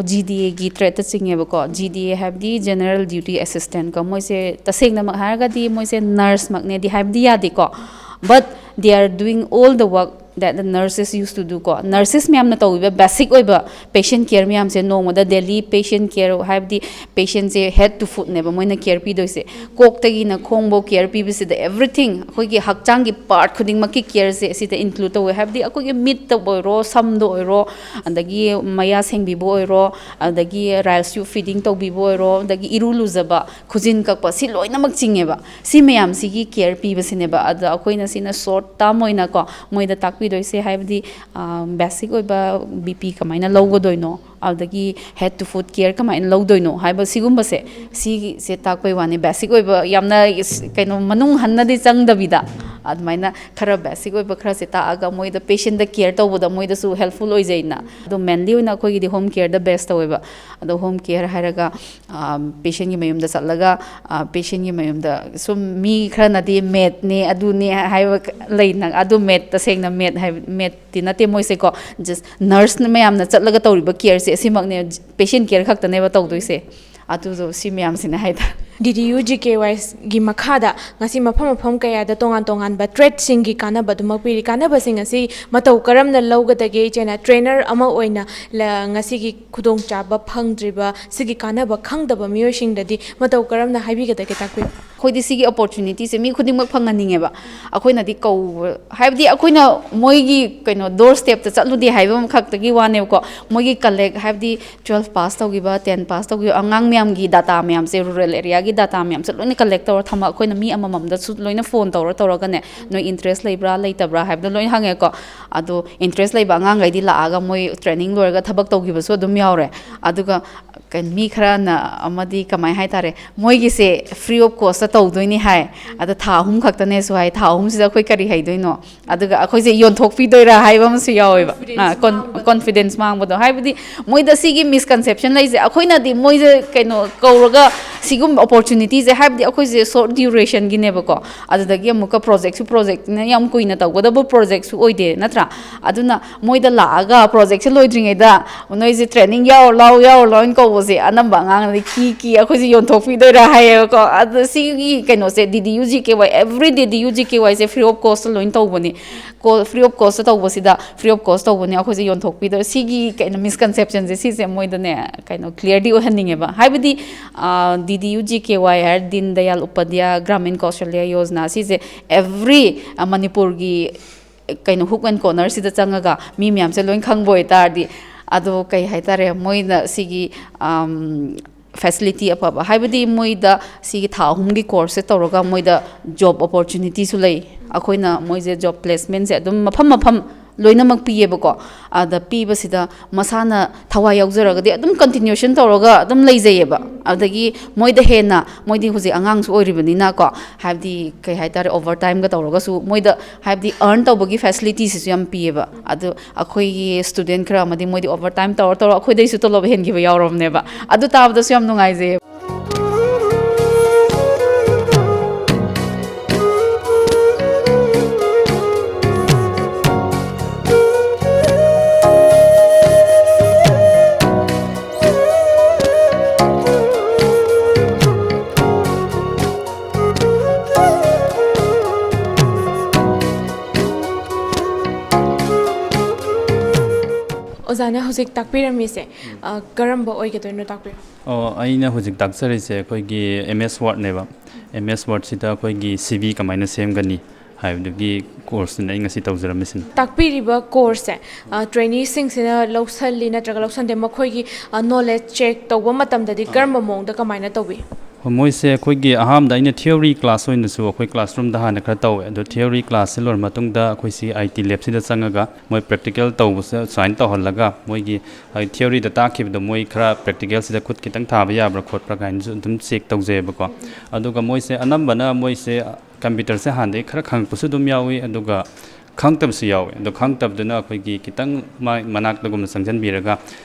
Speaker 3: GDAꯒꯤ ꯇ꯭ꯔꯦꯠꯇ ꯆꯤꯡꯉꯦꯕꯀꯣ GDA ꯍꯥꯏꯕꯗꯤ ꯖꯦꯅꯔꯦꯜ ꯗ꯭ꯌꯨꯇꯤ ꯑꯦꯁꯤꯁꯇꯦꯟꯠꯀꯣ ꯃꯣꯏꯁꯦ ꯇꯁꯦꯡꯅꯃꯛ ꯍꯥꯏꯔꯒꯗꯤ ꯃꯣꯏꯁꯦ ꯅꯔꯁꯃꯛꯅꯦꯗꯤ ꯍꯥꯏꯕꯗꯤ ꯌꯥꯗꯦꯀꯣ but they are doing all the work that the nurses used to do ko nurses ꯃꯌꯥꯝꯅ ꯇꯧꯕ basic ꯑꯣꯏꯕ patient care ꯃꯌꯥꯝꯁꯦ ꯅꯣꯡꯃꯗ daily patient care ꯍꯥꯏꯕꯗꯤ patient say head to foot ꯅꯦꯕ ꯃꯣꯏꯅ care ꯄꯤꯗꯣꯏꯁꯦ ꯀꯣꯛꯇꯒꯤꯅ ꯈꯣꯡꯕꯧ care ꯄꯤꯕꯁꯤꯗ everything ꯑꯩꯈꯣꯏꯒꯤ ꯍꯛꯆꯥꯡꯒꯤ part ꯈꯨꯗꯤꯡꯃꯛꯀꯤ care ꯁꯦ ꯑꯁꯤꯗ include ꯇꯧꯋꯦ ꯍꯥꯏꯕꯗꯤ ꯑꯩꯈꯣꯏꯒꯤ ꯃꯤꯠꯇ ꯑꯣꯏꯔꯣ ꯁꯝꯗ ꯑꯣꯏꯔꯣ ꯑꯗꯒꯤ ꯃꯌꯥ ꯁꯦꯡꯕꯤꯕ ꯑꯣꯏꯔꯣ ꯑꯗꯒꯤ ꯔꯥꯏꯜꯁ ꯇ꯭ꯌꯨꯕ ꯐꯤꯗꯤꯡ ꯇꯧꯕꯤꯕ ꯑꯣꯏꯔꯣ ꯑꯗꯒꯤ ꯏꯔꯨ ꯂꯨꯖꯕ ꯈꯨꯖꯤꯟ ꯀꯛꯄ ꯁꯤ ꯂꯣꯏꯅꯃꯛ ꯆꯤꯡꯉꯦꯕ ꯁꯤ ꯃꯌꯥꯝꯁꯤꯒꯤ care ꯄꯤꯕꯁꯤꯅꯦꯕ ꯑꯗ ꯑꯩꯈꯣꯏꯅ ꯁꯤꯅ short term ꯑꯣꯏꯅꯀꯣ ꯃꯣꯏꯗ ꯇꯥꯛꯄꯤꯗꯣꯏꯁꯦ ꯍꯥꯏꯕꯗꯤ ꯕꯦꯁꯤꯛ ꯑꯣꯏꯕ BP ꯀꯃꯥꯏꯅ ꯂꯧꯒꯗꯣꯏꯅꯣ ꯑꯗꯒꯤ ꯍꯦꯗ ꯇꯨ ꯐꯨꯠ ꯀꯦꯌꯔ ꯀꯃꯥꯏꯅ ꯂꯧꯗꯣꯏꯅꯣ ꯍꯥꯏꯕ ꯁꯤꯒꯨꯝꯕꯁꯦ ꯁꯤꯒꯤꯁꯦ ꯇꯥꯛꯄꯩ ꯋꯥꯅꯤ ꯕꯦꯁꯤꯛ ꯑꯣꯏꯕ ꯌꯥꯝꯅ ꯀꯩꯅꯣ ꯃꯅꯨꯡ ꯍꯟꯅꯗꯤ ꯆꯪꯗꯕꯤꯗ ꯑꯗꯨꯃꯥꯏꯅ ꯈꯔ ꯕꯦꯁꯤꯛ ꯑꯣꯏꯕ ꯈꯔꯁꯦ ꯇꯥꯛꯑꯒ ꯃꯣꯏꯗ ꯄꯦꯁꯦꯟꯗ ꯀꯦꯌꯔ ꯇꯧꯕꯗ ꯃꯣꯏꯗꯁꯨ ꯍꯦꯜꯞꯐꯨꯜ ꯑꯣꯏꯖꯩꯅ ꯑꯗꯣ ꯃꯦꯟꯂꯤ ꯑꯣꯏꯅ ꯑꯩꯈꯣꯏꯒꯤꯗꯤ ꯍꯣꯝ ꯀꯦꯌꯔꯗ ꯕꯦꯁ ꯇꯧꯋꯦꯕ ꯑꯗꯣ ꯍꯣꯝ ꯀꯦꯌꯔ ꯍꯥꯏꯔꯒ ꯄꯦꯁꯦꯟꯒꯤ ꯃꯌꯨꯝꯗ ꯆꯠꯂꯒ ꯄꯦꯁꯦꯟꯒꯤ ꯃꯌꯨꯝꯗ ꯁꯨꯝ ꯃꯤ ꯈꯔꯅꯗꯤ ꯃꯦꯠꯅꯦ ꯑꯗꯨꯅꯦ ꯍꯥꯏꯕ ꯂꯩꯅ ꯑꯗꯨ ꯃꯦꯠ ꯇꯁꯦꯡꯅ ꯃꯦꯠ ꯍꯥꯏꯕ ꯃꯦꯠꯇꯤ ꯅꯠꯇꯦ ꯃꯣꯏꯁꯦꯀꯣ ꯖꯁ ꯅꯔꯁꯅ ꯃꯌꯥꯝꯅ ꯆꯠꯂꯒ ꯇꯧꯔꯤꯕ ꯀꯦꯌꯔꯁꯦ ꯑꯁꯤꯃꯛꯅꯦ ꯄꯦꯁꯦꯟ ꯀꯦꯌꯔ ꯈꯛꯇꯅꯦꯕ ꯇꯧꯗꯣꯏꯁꯦ ꯑꯗꯨꯗꯣ ꯁꯤ ꯃꯌꯥꯝꯁꯤꯅ ꯍꯥꯏꯇꯥꯔꯦ
Speaker 1: DDU-GKYꯒꯤ ꯃꯈꯥꯗ ꯉꯁꯤ ꯃꯐꯝ ꯀꯌꯥꯗ ꯇꯣꯉꯥꯟꯕ ꯇ꯭ꯔꯦꯠꯁꯤꯡꯒꯤ ꯀꯥꯟꯅꯕ ꯑꯗꯨꯃꯛ ꯄꯤꯔꯤ ꯀꯥꯟꯅꯕꯁꯤꯡ ꯑꯁꯤ ꯃꯇꯧ ꯀꯔꯝꯅ ꯂꯧꯒꯗꯒꯦ ꯏꯆꯦꯅ ꯇ꯭ꯔꯦꯅꯔ ꯑꯃ ꯑꯣꯏꯅ ꯉꯁꯤꯒꯤ ꯈꯨꯗꯣꯡꯆꯥꯕ ꯐꯪꯗ꯭ꯔꯤꯕ ꯁꯤꯒꯤ ꯀꯥꯟꯅꯕ ꯈꯪꯗꯕ ꯃꯤꯑꯣꯏꯁꯤꯡꯗꯗꯤ ꯃꯇꯧ ꯀꯔꯝꯅ ꯍꯥꯏꯕꯤꯒꯗꯒꯦ ꯇꯥꯛꯄꯤꯌꯨ
Speaker 3: ꯑꯩꯈꯣꯏꯗꯤ ꯁꯤꯒꯤ ꯑꯣꯄꯣꯔꯆꯨꯅꯤꯇꯤꯁꯦ ꯃꯤ ꯈꯨꯗꯤꯡꯃꯛ ꯐꯪꯍꯟꯅꯤꯡꯉꯦꯕ ꯑꯩꯈꯣꯏꯅꯗꯤ ꯀꯧꯕ ꯍꯥꯏꯕꯗꯤ ꯑꯩꯈꯣꯏꯅ ꯃꯣꯏꯒꯤ ꯀꯩꯅꯣ ꯗꯣꯔ ꯁ꯭ꯇꯦꯞꯇ ꯆꯠꯂꯨꯗꯦ ꯍꯥꯏꯕ ꯑꯃꯈꯛꯇꯒꯤ ꯋꯥꯅꯦꯕꯀꯣ ꯃꯣꯏꯒꯤ ꯀꯂꯦꯛ ꯍꯥꯏꯕꯗꯤ 12 ꯄꯥꯁ ꯇꯧꯈꯤꯕ 10 ꯄꯥꯁ ꯇꯧꯈꯤꯕ ꯑꯉꯥꯡ ꯃꯌꯥꯝꯒꯤ ꯗꯥꯇꯥ ꯃꯌꯥꯝꯁꯦ ꯔꯨꯔꯦꯜ ꯑꯦꯔꯤꯌꯥꯒꯤ ꯗꯥꯇꯥ ꯃꯌꯥꯝꯁꯦ ꯂꯣꯏꯅ ꯀꯂꯦꯛ ꯇꯧꯔ ꯊꯝꯃ ꯑꯩꯈꯣꯏꯅ ꯃꯤ ꯑꯃꯃꯝꯗꯁꯨ ꯂꯣꯏꯅ ꯐꯣꯟ ꯇꯧꯔꯒꯅꯦ ꯅꯣꯏ ꯏꯟꯇꯔꯦꯁ ꯂꯩꯕ꯭ꯔꯥ ꯂꯩꯇꯕ꯭ꯔꯥ ꯍꯥꯏꯕꯗꯣ ꯂꯣꯏꯅ ꯍꯪꯉꯦꯀꯣ ꯑꯗꯣ ꯏꯟꯇꯔꯦꯁ ꯂꯩꯕ ꯑꯉꯥꯡꯈꯩꯗꯤ ꯂꯥꯛꯑꯒ ꯃꯣꯏ ꯇ꯭ꯔꯦꯅꯤꯡ ꯂꯣꯏꯔꯒ ꯊꯕꯛ ꯇꯧꯈꯤꯕꯁꯨ ꯑꯗꯨꯝ ꯌꯥꯎꯔꯦ ꯑꯗꯨꯒ ꯃꯤ ꯈꯔꯅ ꯑꯃꯗꯤ ꯀꯃꯥꯏ ꯍꯥꯏꯇꯥꯔꯦ ꯃꯣꯏꯒꯤꯁꯦ ꯐ꯭ꯔꯤ ꯑꯣꯐ ꯀꯣꯁꯇꯇꯧꯗꯣꯏꯅꯤ ꯍꯥꯏ ꯑꯗ ꯊꯥ 3 ꯈꯛꯇꯅꯦꯁꯨ ꯍꯥꯏ ꯊꯥ 3ꯁꯤꯗ ꯑꯩꯈꯣꯏ ꯀꯔꯤ ꯍꯩꯗꯣꯏꯅꯣ ꯑꯗꯨꯒ ꯑꯩꯈꯣꯏꯁꯦ ꯌꯣꯟꯊꯣꯛꯄꯤꯗꯣꯏꯔꯥ ꯍꯥꯏꯕ ꯑꯃꯁꯨ ꯌꯥꯎꯋꯦꯕ ꯀꯣꯟꯐꯤꯗꯦꯟꯁ ꯃꯥꯡꯕꯗꯣ ꯍꯥꯏꯕꯗꯤ ꯃꯣꯏꯗ ꯁꯤꯒꯤ ꯃꯤꯁꯀꯟꯁꯦꯞꯁꯟ ꯂꯩꯁꯦ ꯑꯩꯈꯣꯏꯅꯗꯤ ꯃꯣꯏꯁꯦ ꯀꯩꯅꯣ ꯀꯧꯔꯒ ꯁꯤꯒꯨꯝꯕ ꯑꯣꯄꯣꯔꯆꯨꯅꯤꯇꯤꯁꯦ ꯍꯥꯏꯕꯗꯤ ꯑꯩꯈꯣꯏꯁꯦ ꯁꯣꯔꯠ ꯗ꯭ꯌꯨꯔꯦꯁꯟꯒꯤꯅꯦꯕꯀோ ꯑꯗꯨꯗꯒꯤ ꯑꯃꯨꯛꯀ ꯄ꯭ꯔꯣꯖꯦꯛꯅ ꯌꯥꯝ ꯀꯨꯏꯅ ꯇꯧꯒꯗꯕ ꯄ꯭ꯔꯣꯖꯦꯛꯁꯨ ꯑꯣꯏꯗꯦ ꯅꯠꯇ꯭ꯔꯥ ꯑꯗꯨꯅ ꯃꯣꯏꯗ ꯂꯥꯛꯑꯒ ꯄ꯭ꯔꯣꯖꯦꯛꯁꯦ ꯂꯣꯏꯗ꯭ꯔꯤꯉꯩꯗ ꯅꯣꯏꯁꯦ ꯇ꯭ꯔꯦꯅꯤꯡ ꯌꯥꯎꯔ ꯂꯥꯎꯅ ꯀꯧꯕꯁꯦ ꯑꯅꯝꯕ ꯑꯉꯥꯡꯅꯗꯤ ꯑꯩꯈꯣꯏꯁꯦ ꯌꯣꯟꯊꯣꯛꯄꯤꯗꯣꯏꯔꯥ ꯍꯥꯏꯌꯦꯕꯀꯣ ꯑꯗꯣ ꯁꯤꯒꯤ ꯀꯩꯅꯣꯁꯦ DDU-GKY ꯑꯦꯚ꯭ꯔꯤ DDU-GKYꯁꯦ ꯐ꯭ꯔꯤ ꯑꯣꯐ ꯀꯣꯁꯇ ꯂꯣꯏꯅ ꯇꯧꯕꯅꯤ ꯐ꯭री ऑफ कॉस्ट तौबसीदा फ्री ऑफ कॉस्ट तौबने अखोजे योंथोकपीदो सिगी कैन मिसकनसेप्शन से सिसे मोइदने कैन क्लियरली ओहनिंगेबा हाइबदी DDU-GKY हर दीन दयाल उपाध्याय ग्रामीण कौशल्य योजना सिसे एवरी मणिपुर की कैन हुक एंड कॉर्नर सिदा चंगगा मी म्याम से लोइन खंगबोय तारदी अदो कै हाइतारे मोइना सिगी फैसिलिटी अफब हाइबदी मोइदा सिगी था हुमगी कोर्स से तौरगा मोइदा जॉब अपॉर्चुनिटी सु लई अखोइना मोइजे जॉब प्लेसमेंट से अदुम मफम लोइनमक पियेबको अदा पीबसिदा मसाना थवा याउजरगदि अदुम कंटिन्यूएशन तौरगा अदुम लेजैयेबा अदगी मोइदा हेना मोइदि हुजि आंगांग सु ओइरिबनिना को हाइबदी कै हाइतारे ओवर टाइम गा तौरगा सु मोइदा हाइबदी अर्न तौबगी फैसिलिटीज सु याम पियेबा अदु अखोइगी स्टूडेंट खरा मदि मोइदि ओवर टाइम तौर अखोइदैसु तलब हेनगिबा यावरमनेबा अदु ताबदसु याम नुंगाइजे
Speaker 1: ओजाना हुजिक ताकपिरमिसे करम्बा ओइगदोइनो ताकपिर
Speaker 4: अइना हुजिक ताकसरिसे अखोइगी MS Word नेबा MS Word सिदा अखोइगी CV कमाइना सेमगनी ꯍꯥꯏꯕꯗꯨꯒꯤ ꯀꯣꯔꯁꯇꯨꯅ ꯑꯩ ꯉꯁꯤ ꯇꯧꯖꯔꯝꯃꯤꯁꯤꯅꯤ
Speaker 1: ꯇꯥꯛꯄꯤꯔꯤꯕ ꯀꯣꯔꯁꯁꯦ ꯇ꯭ꯔꯦꯅꯤꯁꯤꯡꯁꯤꯅ ꯂꯧꯁꯜꯂꯤ ꯅꯠꯇ꯭ꯔꯒ ꯂꯧꯁꯟꯗꯦ ꯃꯈꯣꯏꯒꯤ ꯅꯣꯂꯦꯖ ꯆꯦꯛ ꯇꯧꯕ ꯃꯇꯝꯗꯗꯤ ꯀꯔꯝꯕ ꯃꯑꯣꯡꯗ ꯀꯃꯥꯏꯅ ꯇꯧꯕꯤ?
Speaker 4: ꯃꯣꯏꯁꯦ ꯑꯩꯈꯣꯏꯒꯤ ꯑꯍꯥꯟꯕꯗ ꯑꯩꯅ ꯊꯤꯑꯣꯔꯤ ꯀ꯭ꯂꯥꯁ ꯑꯣꯏꯅꯁꯨ ꯑꯩꯈꯣꯏ ꯀ꯭ꯂꯥꯁꯔꯨꯝꯗ ꯍꯥꯟꯅ ꯈꯔ ꯇꯧꯋꯦ ꯑꯗꯣ ꯊꯤꯑꯣꯔꯤ ꯀ꯭ꯂꯥꯁꯁꯦ ꯂꯣꯏꯔ ꯃꯇꯨꯡꯗ ꯑꯩꯈꯣꯏꯁꯤ IT ꯂꯦꯕꯁꯤꯗ ꯆꯪꯉꯒ ꯃꯣꯏ ꯄ꯭ꯔꯦꯛꯇꯤꯀꯦꯜ ꯇꯧꯕꯁꯦ ꯁꯨꯃꯥꯏꯅ ꯇꯧꯍꯜꯂꯒ ꯃꯣꯏꯒꯤ ꯊꯤꯑꯣꯔꯤꯗ ꯇꯥꯛꯈꯤꯕꯗꯣ ꯃꯣꯏ ꯈꯔ ꯄ꯭ꯔꯦꯛꯇꯤꯀꯦꯜꯁꯤꯗ ꯈꯨꯠ ꯈꯤꯇꯪ ꯊꯥꯕ ꯌꯥꯕ꯭ꯔꯥ ꯈꯣꯠꯄ꯭ꯔꯥ ꯀꯥꯏꯅꯁꯨ ꯑꯗꯨꯝ ꯆꯦꯛ ꯇꯧꯖꯩꯑꯕꯀꯣ ꯑꯗꯨꯒ ꯃꯣꯏꯁꯦ ꯑꯅꯝꯕꯅ ꯃꯣꯏꯁꯦ ꯀꯝꯄ꯭ꯌꯨꯇꯔꯁꯦ ꯍꯥꯟꯅꯗꯒꯤ ꯈꯔ ꯈꯪꯉꯛꯄꯁꯨ ꯑꯗꯨꯝ ꯌꯥꯎꯏ ꯑꯗꯨꯒ ꯈꯪꯗꯕꯁꯨ ꯌꯥꯎꯋꯦ ꯑꯗꯣ ꯈꯪꯗꯕꯗꯨꯅ ꯑꯩꯈꯣꯏꯒꯤ ꯈꯤꯇꯪ ꯃꯅꯥꯛꯇꯒꯨꯝꯅ ꯆꯪꯁꯤꯟꯕꯤꯔꯒ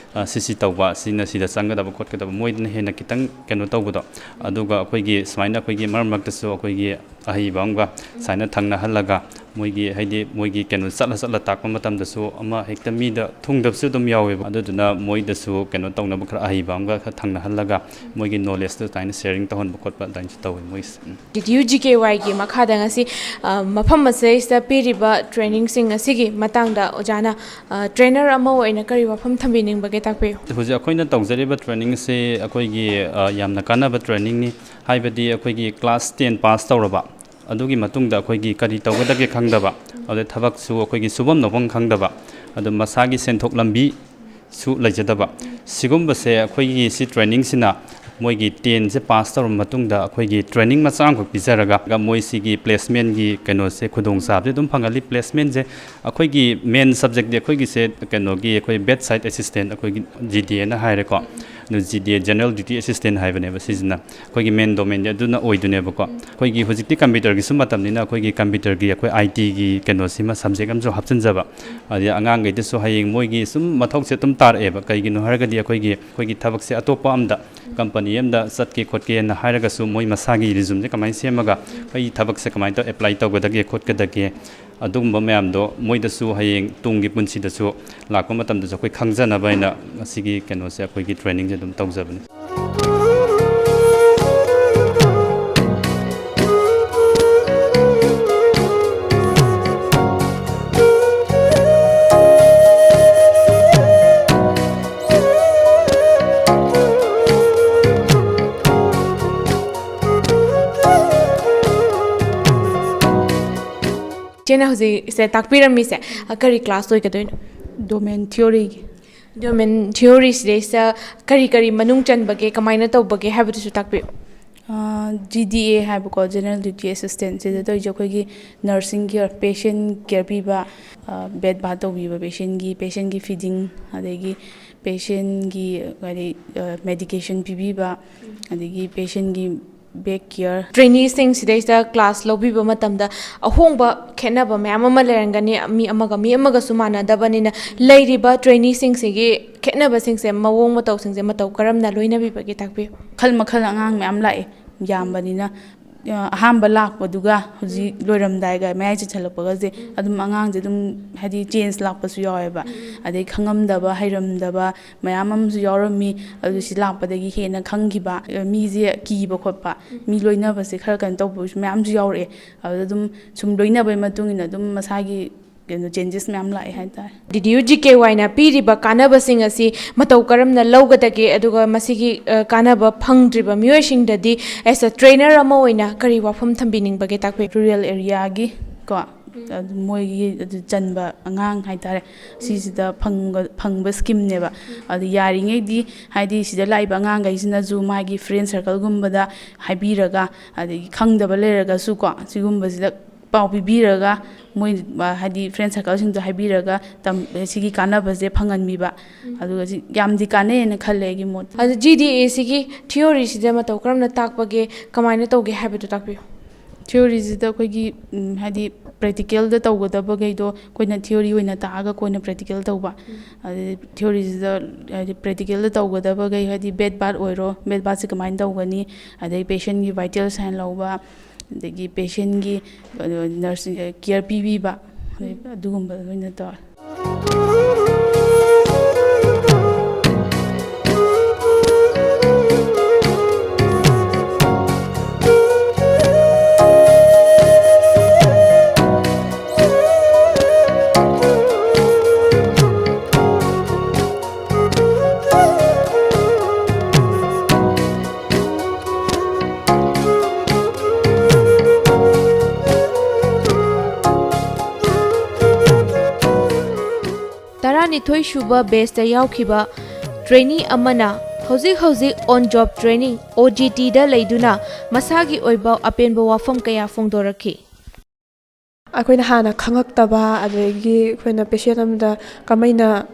Speaker 4: ꯁꯤ ꯇꯧꯕ ꯁꯤꯅ ꯁꯤꯗ ꯆꯪꯒꯗꯕ ꯈꯣꯠꯀꯗꯕ ꯃꯣꯏꯗꯅ ꯍꯦꯟꯅ ꯈꯤꯇꯪ ꯀꯩꯅꯣ ꯇꯧꯕꯗꯣ ꯑꯗꯨꯒ ꯑꯩꯈꯣꯏꯒꯤ ꯁꯨꯃꯥꯏꯅ ꯑꯩꯈꯣꯏꯒꯤ ꯃꯔꯛ ꯃꯔꯛꯇꯁꯨ ꯑꯩꯈꯣꯏꯒꯤ ꯑꯍꯩꯕ ꯑꯃꯒ ꯁꯨꯃꯥꯏꯅ ꯊꯪꯅꯍꯜꯂꯒ ꯃꯣꯏꯒꯤ ꯍꯥꯏꯗꯤ ꯃꯣꯏꯒꯤ ꯀꯩꯅꯣ ꯆꯠꯂ ꯇꯥꯛꯄ ꯃꯇꯝꯗꯁꯨ ꯑꯃ ꯍꯦꯛꯇ ꯃꯤꯗ ꯊꯨꯡꯗꯕꯁꯨ ꯑꯗꯨꯝ ꯌꯥꯎꯋꯦꯕ ꯑꯗꯨꯗꯨꯅ ꯃꯣꯏꯗꯁꯨ ꯀꯩꯅꯣ ꯇꯧꯅꯕ ꯈꯔ ꯑꯍꯩꯕ ꯑꯃꯒ ꯈꯔ ꯊꯪꯅꯍꯜꯂꯒ ꯃꯣꯏꯒꯤ ꯅꯣꯂꯦꯖꯇꯨ ꯑꯗꯨꯃꯥꯏꯅ ꯁꯦꯌꯔꯤꯡ ꯇꯧꯍꯟꯕ ꯈꯣꯠꯄ ꯑꯗꯨꯃꯥꯏꯅꯁꯨ ꯇꯧꯋꯦ ꯃꯣꯏꯁꯦ
Speaker 1: DTU GKYꯒꯤ ꯃꯈꯥꯗ ꯉꯁꯤ ꯃꯐꯝ ꯑꯁꯤꯗꯩꯁꯤꯗ ꯄꯤꯔꯤꯕ ꯇ꯭ꯔꯦꯅꯤꯡꯁꯤꯡ ꯑꯁꯤꯒꯤ ꯃꯇꯥꯡꯗ ꯑꯣꯖꯥꯅ ꯇ꯭ꯔꯦꯅꯔ ꯑꯃ ꯑꯣꯏꯅ ꯀꯔꯤ ꯋꯥꯐꯝ ꯊꯝꯕꯤꯅꯤꯡꯕꯒꯦ ꯇꯥꯛꯄꯤꯌꯨ?
Speaker 4: ꯍꯧꯖꯤꯛ ꯑꯩꯈꯣꯏꯅ ꯇꯧꯖꯔꯤꯕ ꯇ꯭ꯔꯦꯅꯤꯡꯁꯦ ꯑꯩꯈꯣꯏꯒꯤ ꯌꯥꯝꯅ ꯀꯥꯟꯅꯕ ꯇ꯭ꯔꯦꯅꯤꯡꯅꯤ ꯍꯥꯏꯕꯗꯤ ꯑꯩꯈꯣꯏꯒꯤ ꯀ꯭ꯂꯥꯁ 10 ꯄꯥꯁ ꯇꯧꯔꯕ ꯑꯗꯨꯒꯤ ꯃꯇꯨꯡꯗ ꯑꯩꯈꯣꯏꯒꯤ ꯀꯔꯤ ꯇꯧꯒꯗꯒꯦ ꯈꯪꯗꯕ ꯑꯗꯩ ꯊꯕꯛꯁꯨ ꯑꯩꯈꯣꯏꯒꯤ ꯁꯨꯐꯝ ꯅꯣꯝꯐꯝ ꯈꯪꯗꯕ ꯑꯗꯨ ꯃꯁꯥꯒꯤ ꯁꯦꯟꯊꯣꯛ ꯂꯝꯕꯤꯁꯨ ꯂꯩꯖꯗꯕ ꯁꯤꯒꯨꯝꯕꯁꯦ ꯑꯩꯈꯣꯏꯒꯤ ꯁꯤ ꯇ꯭ꯔꯦꯅꯤꯡꯁꯤꯅ ꯃꯣꯏꯒꯤ 10ꯁꯦ ꯄꯥꯁ ꯇꯧꯔꯕ ꯃꯇꯨꯡꯗ ꯑꯩꯈꯣꯏꯒꯤ ꯇ꯭ꯔꯦꯅꯤꯡ ꯃꯆꯥ ꯑꯃꯈꯛ ꯄꯤꯖꯔꯒ ꯃꯣꯏꯁꯤꯒꯤ ꯄ꯭ꯂꯦꯁꯃꯦꯟꯒꯤ ꯀꯩꯅꯣꯁꯦ ꯈꯨꯗꯣꯡꯆꯥꯕꯁꯦ ꯑꯗꯨꯝ ꯐꯪꯍꯜꯂꯤ ꯄ꯭ꯂꯦꯁꯃꯦꯟꯁꯦ ꯑꯩꯈꯣꯏꯒꯤ ꯃꯦꯟ ꯁꯕꯖꯦꯛꯇꯤ ꯑꯩꯈꯣꯏꯒꯤꯁꯦ ꯀꯩꯅꯣꯒꯤ ꯑꯩꯈꯣꯏ ꯕꯦꯠ ꯁꯥꯏꯠ ꯑꯦꯁꯤꯁꯇꯦꯟ ꯑꯩꯈꯣꯏꯒꯤ GDAꯅ ꯍꯥꯏꯔꯦꯀꯣ ꯑꯗꯨ GDA ꯖꯦꯅꯔꯦꯜ ꯗ꯭ꯌꯨꯇꯤ ꯑꯦꯁꯤꯁꯇꯦꯟ ꯍꯥꯏꯕꯅꯦꯕ ꯁꯤꯁꯤꯅ ꯑꯩꯈꯣꯏꯒꯤ ꯃꯦꯟ ꯗꯣꯃꯦꯟꯗꯤ ꯑꯗꯨꯅ ꯑꯣꯏꯗꯣꯏꯅꯦꯕꯀꯣ ꯑꯩꯈꯣꯏꯒꯤ ꯍꯧꯖꯤꯛꯇꯤ ꯀꯝꯄ꯭ꯌꯨꯇꯔꯒꯤꯁꯨ ꯃꯇꯝꯅꯤꯅ ꯑꯩꯈꯣꯏꯒꯤ ꯀꯝꯄ꯭ꯌꯨꯇꯔꯒꯤ ꯑꯩꯈꯣꯏ ITꯒꯤ ꯀꯩꯅꯣꯁꯤꯃ ꯁꯕꯖꯦꯛ ꯑꯃꯁꯨ ꯍꯥꯞꯆꯤꯟꯖꯕ ꯑꯗꯩ ꯑꯉꯥꯡꯈꯩꯗꯁꯨ ꯍꯌꯦꯡ ꯃꯣꯏꯒꯤ ꯁꯨꯝ ꯃꯊꯧꯁꯦ ꯑꯗꯨꯝ ꯇꯥꯔꯛꯑꯦꯕ ꯀꯩꯒꯤꯅꯣ ꯍꯥꯏꯔꯒꯗꯤ ꯑꯩꯈꯣꯏꯒꯤ ꯊꯕꯛꯁꯦ ꯑꯇꯣꯞꯄ ꯑꯝꯗ ꯀꯝꯄꯅꯤ ꯑꯃꯗ ꯆꯠꯀꯦ ꯈꯣꯠꯀꯦꯅ ꯍꯥꯏꯔꯒꯁꯨ ꯃꯣꯏ ꯃꯁꯥꯒꯤ ꯔꯤꯖꯨꯝꯁꯦ ꯀꯃꯥꯏꯅ ꯁꯦꯝꯃꯒ ꯑꯩ ꯊꯕꯛꯁꯦ ꯀꯃꯥꯏꯅ ꯇꯧ ꯑꯦꯄ꯭ꯂꯥꯏ ꯇꯧꯒꯗꯒꯦ ꯈꯣꯠꯀꯗꯒꯦ ꯑꯗꯨꯒꯨꯝꯕ ꯃꯌꯥꯝꯗꯣ ꯃꯣꯏꯗꯁꯨ ꯍꯌꯦꯡ ꯇꯨꯡꯒꯤ ꯄꯨꯟꯁꯤꯗꯁꯨ ꯂꯥꯛꯄ ꯃꯇꯝꯗꯁꯨ ꯑꯩꯈꯣই ꯈꯪꯖꯅꯕ ꯍꯥꯏꯅ ꯑꯁꯤꯒꯤ ꯀꯩꯅꯣꯁꯦ ꯑꯩꯈꯣꯏꯒꯤ ꯇ꯭ꯔꯦꯅꯤꯡꯁꯦ ꯑꯗꯨꯝ ꯇꯧꯖꯕꯅꯤ
Speaker 1: ꯏꯆꯦꯅ ꯍꯧꯖꯤꯛꯁꯦ ꯇꯥꯛꯄꯤꯔꯝꯃꯤꯁꯦ ꯀꯔꯤ ꯀ꯭ꯂꯥꯁ ꯑꯣꯏꯒꯗꯣꯏꯅꯣ?
Speaker 5: ꯗꯣꯃꯦꯟ ꯊꯤꯑꯣꯔꯤꯒꯤ
Speaker 1: ꯗꯣꯃꯦꯟ ꯊꯤꯑꯣꯔꯤꯁꯤꯗꯩꯁꯤꯗ ꯀꯔꯤ ꯀꯔꯤ ꯃꯅꯨꯡ ꯆꯟꯕꯒꯦ ꯀꯃꯥꯏꯅ ꯇꯧꯕꯒꯦ ꯍꯥꯏꯕꯗꯨꯁꯨ ꯇꯥꯛꯄꯤꯌꯨ?
Speaker 5: GDA ꯍꯥꯏꯕꯀꯣ ꯖꯦꯅꯔꯦꯜ ꯗ꯭ꯌꯨꯇꯤ ꯑꯦꯁꯤꯁꯇꯦꯟ ꯁꯤꯗ ꯇꯧꯔꯤꯁꯦ ꯑꯩꯈꯣꯏꯒꯤ ꯅꯔꯁꯤꯡ ꯀꯤꯌꯔ ꯄꯦꯁꯦꯟ ꯀꯤꯌꯔ ꯄꯤꯕ ꯕꯦꯗ ꯕꯥꯠ ꯇꯧꯕꯤꯕ ꯄꯦꯁꯦꯟꯒꯤ ꯐꯤꯗꯤꯡ ꯑꯗꯒꯤ ꯄꯦꯁꯦꯟꯒꯤ ꯍꯥꯏꯗꯤ ꯃꯦꯗꯤꯀꯦꯁꯟ ꯄꯤꯕꯤꯕ ꯑꯗꯒꯤ ꯄꯦꯁꯦꯟꯒꯤ ꯕꯦꯛ ꯀꯤꯌꯔ
Speaker 1: ꯇ꯭ꯔꯦꯅꯤꯁꯤꯡꯁꯤꯗꯩꯁꯤꯗ ꯀ꯭ꯂꯥꯁ ꯂꯧꯕꯤꯕ ꯃꯇꯝꯗ ꯑꯍꯣꯡꯕ ꯈꯦꯠꯅꯕ ꯃꯌꯥꯝ ꯑꯃ ꯂꯩꯔꯝꯒꯅꯤ ꯃꯤ ꯑꯃꯒꯁꯨ ꯃꯥꯟꯅꯗꯕꯅꯤꯅ ꯂꯩꯔꯤꯕ ꯇ꯭ꯔꯦꯅꯤꯁꯤꯡꯁꯤꯒꯤ ꯈꯦꯠꯅꯕꯁꯤꯡꯁꯦ ꯃꯑꯣꯡ ꯃꯇꯧꯁꯤꯡꯁꯦ ꯃꯇꯧ ꯀꯔꯝꯅ ꯂꯣꯏꯅꯕꯤꯕꯒꯦ ꯇꯥꯛꯄꯤꯌꯨ?
Speaker 5: ꯃꯈꯜ ꯑꯉꯥꯡ ꯃꯌꯥꯝ ꯂꯥꯛꯑꯦ ꯌꯥꯝꯕꯅꯤꯅ ꯑꯍꯥꯟꯕ ꯂꯥꯛꯄꯗꯨꯒ ꯍꯧꯖꯤꯛ ꯂꯣꯏꯔꯝꯗꯥꯏꯒ ꯃꯌꯥꯏ ꯆꯠꯁꯜꯂꯛꯄꯒꯁꯦ ꯑꯗꯨꯝ ꯑꯉꯥꯡꯁꯦ ꯑꯗꯨꯝ ꯍꯥꯏꯗꯤ ꯆꯦꯟꯖ ꯂꯥꯛꯄꯁꯨ ꯌꯥꯎꯋꯦꯕ ꯑꯗꯩ ꯈꯪꯉꯝꯗꯕ ꯍꯩꯔꯝꯗꯕ ꯃꯌꯥꯝ ꯑꯃꯁꯨ ꯌꯥꯎꯔꯝꯃꯤ ꯑꯗꯨ ꯁꯤ ꯂꯥꯛꯄꯗꯒꯤ ꯍꯦꯟꯅ ꯈꯪꯈꯤꯕ ꯃꯤꯁꯦ ꯀꯤꯕ ꯈꯣꯠꯄ ꯃꯤ ꯂꯣꯏꯅꯕꯁꯦ ꯈꯔ ꯀꯩꯅꯣ ꯇꯧꯕꯁꯨ ꯃꯌꯥꯝꯁꯨ ꯌꯥꯎꯔꯛꯑꯦ ꯑꯗꯨꯗ ꯑꯗꯨꯝ ꯁꯨꯝ ꯂꯣꯏꯅꯕꯒꯤ ꯃꯇꯨꯡ ꯏꯟꯅ ꯑꯗꯨꯝ ꯃꯁꯥꯒꯤ ꯀꯩꯅꯣ ꯆꯦꯟꯖꯦꯁ ꯃꯌꯥꯝ ꯂꯥꯛꯑꯦ ꯍꯥꯏꯇꯥꯔꯦ꯫
Speaker 1: DTU GKYꯅ ꯄꯤꯔꯤꯕ ꯀꯥꯟꯅꯕꯁꯤꯡ ꯑꯁꯤ ꯃꯇꯧ ꯀꯔꯝꯅ ꯂꯧꯒꯗꯒꯦ ꯑꯗꯨꯒ ꯃꯁꯤꯒꯤ ꯀꯥꯟꯅꯕ ꯐꯪꯗ꯭ꯔꯤꯕ ꯃꯤꯑꯣꯏꯁꯤꯡꯗꯗꯤ ꯑꯦꯁ ꯑ ꯇ꯭ꯔꯦꯅꯔ ꯑꯃ ꯑꯣꯏꯅ ꯀꯔꯤ ꯋꯥꯐꯝ ꯊꯝꯕꯤꯅꯤꯡꯕꯒꯦ ꯇꯥꯛꯄꯤꯌꯨ?
Speaker 5: ꯔꯨꯔꯦꯜ ꯑꯦꯔꯤꯌꯥꯒꯤ ꯀꯣ ꯃꯣꯏꯒꯤ ꯑꯗꯨ ꯆꯟꯕ ꯑꯉꯥꯡ ꯍꯥꯏꯇꯥꯔꯦ ꯁꯤꯁꯤꯗ ꯐꯪꯕ ꯁ꯭ꯀꯤꯝꯅꯦꯕ ꯑꯗꯨ ꯌꯥꯔꯤꯉꯩꯗꯤ ꯍꯥꯏꯗꯤ ꯁꯤꯗ ꯂꯥꯛꯏꯕ ꯑꯉꯥꯡꯈꯩꯁꯤꯅꯁꯨ ꯃꯥꯒꯤ ꯐ꯭ꯔꯦꯟ ꯁꯔꯀꯜꯒꯨꯝꯕꯗ ꯍꯥꯏꯕꯤꯔꯒ ꯑꯗꯒꯤ ꯈꯪꯗꯕ ꯂꯩꯔꯒꯁꯨ ꯀꯣ ꯁꯤꯒꯨꯝꯕꯁꯤꯗ ꯄꯥꯎ ꯄꯤꯕꯤꯔꯒ ꯃꯣꯏ ꯍꯥꯏꯗꯤ ꯐ꯭ꯔꯦꯟ ꯁꯔꯀꯜꯁꯤꯡꯗꯣ ꯍꯥꯏꯕꯤꯔꯒ ꯁꯤꯒꯤ ꯀꯥꯟꯅꯕꯁꯦ ꯐꯪꯍꯟꯕꯤꯕ ꯑꯗꯨꯒ ꯌꯥꯝꯗꯤ ꯀꯥꯟꯅꯩꯅ ꯈꯜꯂꯦ ꯑꯩꯒꯤ ꯃꯣꯠꯇ꯫
Speaker 1: ꯑꯗꯨ GDAꯁꯤꯒꯤ ꯊꯤꯑꯣꯔꯤꯁꯤꯗ ꯃꯇꯧ ꯀꯔꯝꯅ ꯇꯥꯛꯄꯒꯦ ꯀꯃꯥꯏꯅ ꯇꯧꯒꯦ ꯍꯥꯏꯕꯗꯨ ꯇꯥꯛꯄꯤꯌꯨ?
Speaker 5: ꯊꯤꯑꯣꯔꯤꯁꯤꯗ ꯑꯩꯈꯣꯏꯒꯤ ꯍꯥꯏꯗꯤ ꯄ꯭ꯔꯦꯛꯇꯤꯀꯦꯜꯗ ꯇꯧꯒꯗꯕꯈꯩꯗꯣ ꯑꯩꯈꯣꯏꯅ ꯊꯤꯑꯣꯔꯤ ꯑꯣꯏꯅ ꯇꯥꯛꯑꯒ ꯑꯩꯈꯣꯏꯅ ꯄ꯭ꯔꯦꯛꯇꯤꯀꯦꯜ ꯇꯧꯕ ꯑꯗꯩ ꯊꯤꯑꯣꯔꯤꯁꯤꯗ ꯍꯥꯏꯗꯤ ꯄ꯭ꯔꯦꯛꯇꯤꯀꯦꯜꯗ ꯇꯧꯒꯗꯕꯈꯩ ꯍꯥꯏꯗꯤ ꯕꯦꯗ ꯕꯥꯠ ꯑꯣꯏꯔꯣ ꯕꯦꯗ ꯕꯥꯠꯁꯦ ꯀꯃꯥꯏꯅ ꯇꯧꯒꯅꯤ ꯑꯗꯩ ꯄꯦꯁꯦꯟꯒꯤ ꯚꯥꯏꯇꯦꯜ ꯁꯥꯏꯟ ꯂꯧꯕ ꯑꯗꯒꯤ ꯄꯦꯁꯦꯟꯒꯤ ꯅꯔꯁꯤꯡ ꯀꯤꯌꯔ ꯄꯤꯕꯤꯕ ꯑꯗꯨꯒꯨꯝꯕ ꯑꯣꯏꯅ ꯇꯧꯋꯦ꯫
Speaker 1: ꯇꯔꯥꯅꯤꯊꯣꯏ ꯁꯨꯕ ꯕꯦꯁꯇ ꯌꯥꯎꯈꯤꯕ ꯇ꯭ꯔꯦꯅꯤ ꯑꯃꯅ ꯍꯧꯖꯤꯛ ꯑꯣꯟ ꯖꯣꯕ ꯇ꯭ꯔꯦꯅꯤꯡ OJTꯗ ꯂꯩꯗꯨꯅ ꯃꯁꯥꯒꯤ ꯑꯣꯏꯕ ꯑꯄꯦꯟꯕ ꯋꯥꯐꯝ ꯀꯌꯥ ꯐꯣꯡꯗꯣꯔꯛꯈꯤ꯫
Speaker 6: ꯑꯩꯈꯣꯏꯅ ꯍꯥꯟꯅ ꯈꯪꯉꯛꯇꯕ ꯑꯗꯒꯤ ꯑꯩꯈꯣꯏꯅ ꯄꯦꯁꯦꯟ ꯑꯃꯗ ꯀꯃꯥꯏꯅ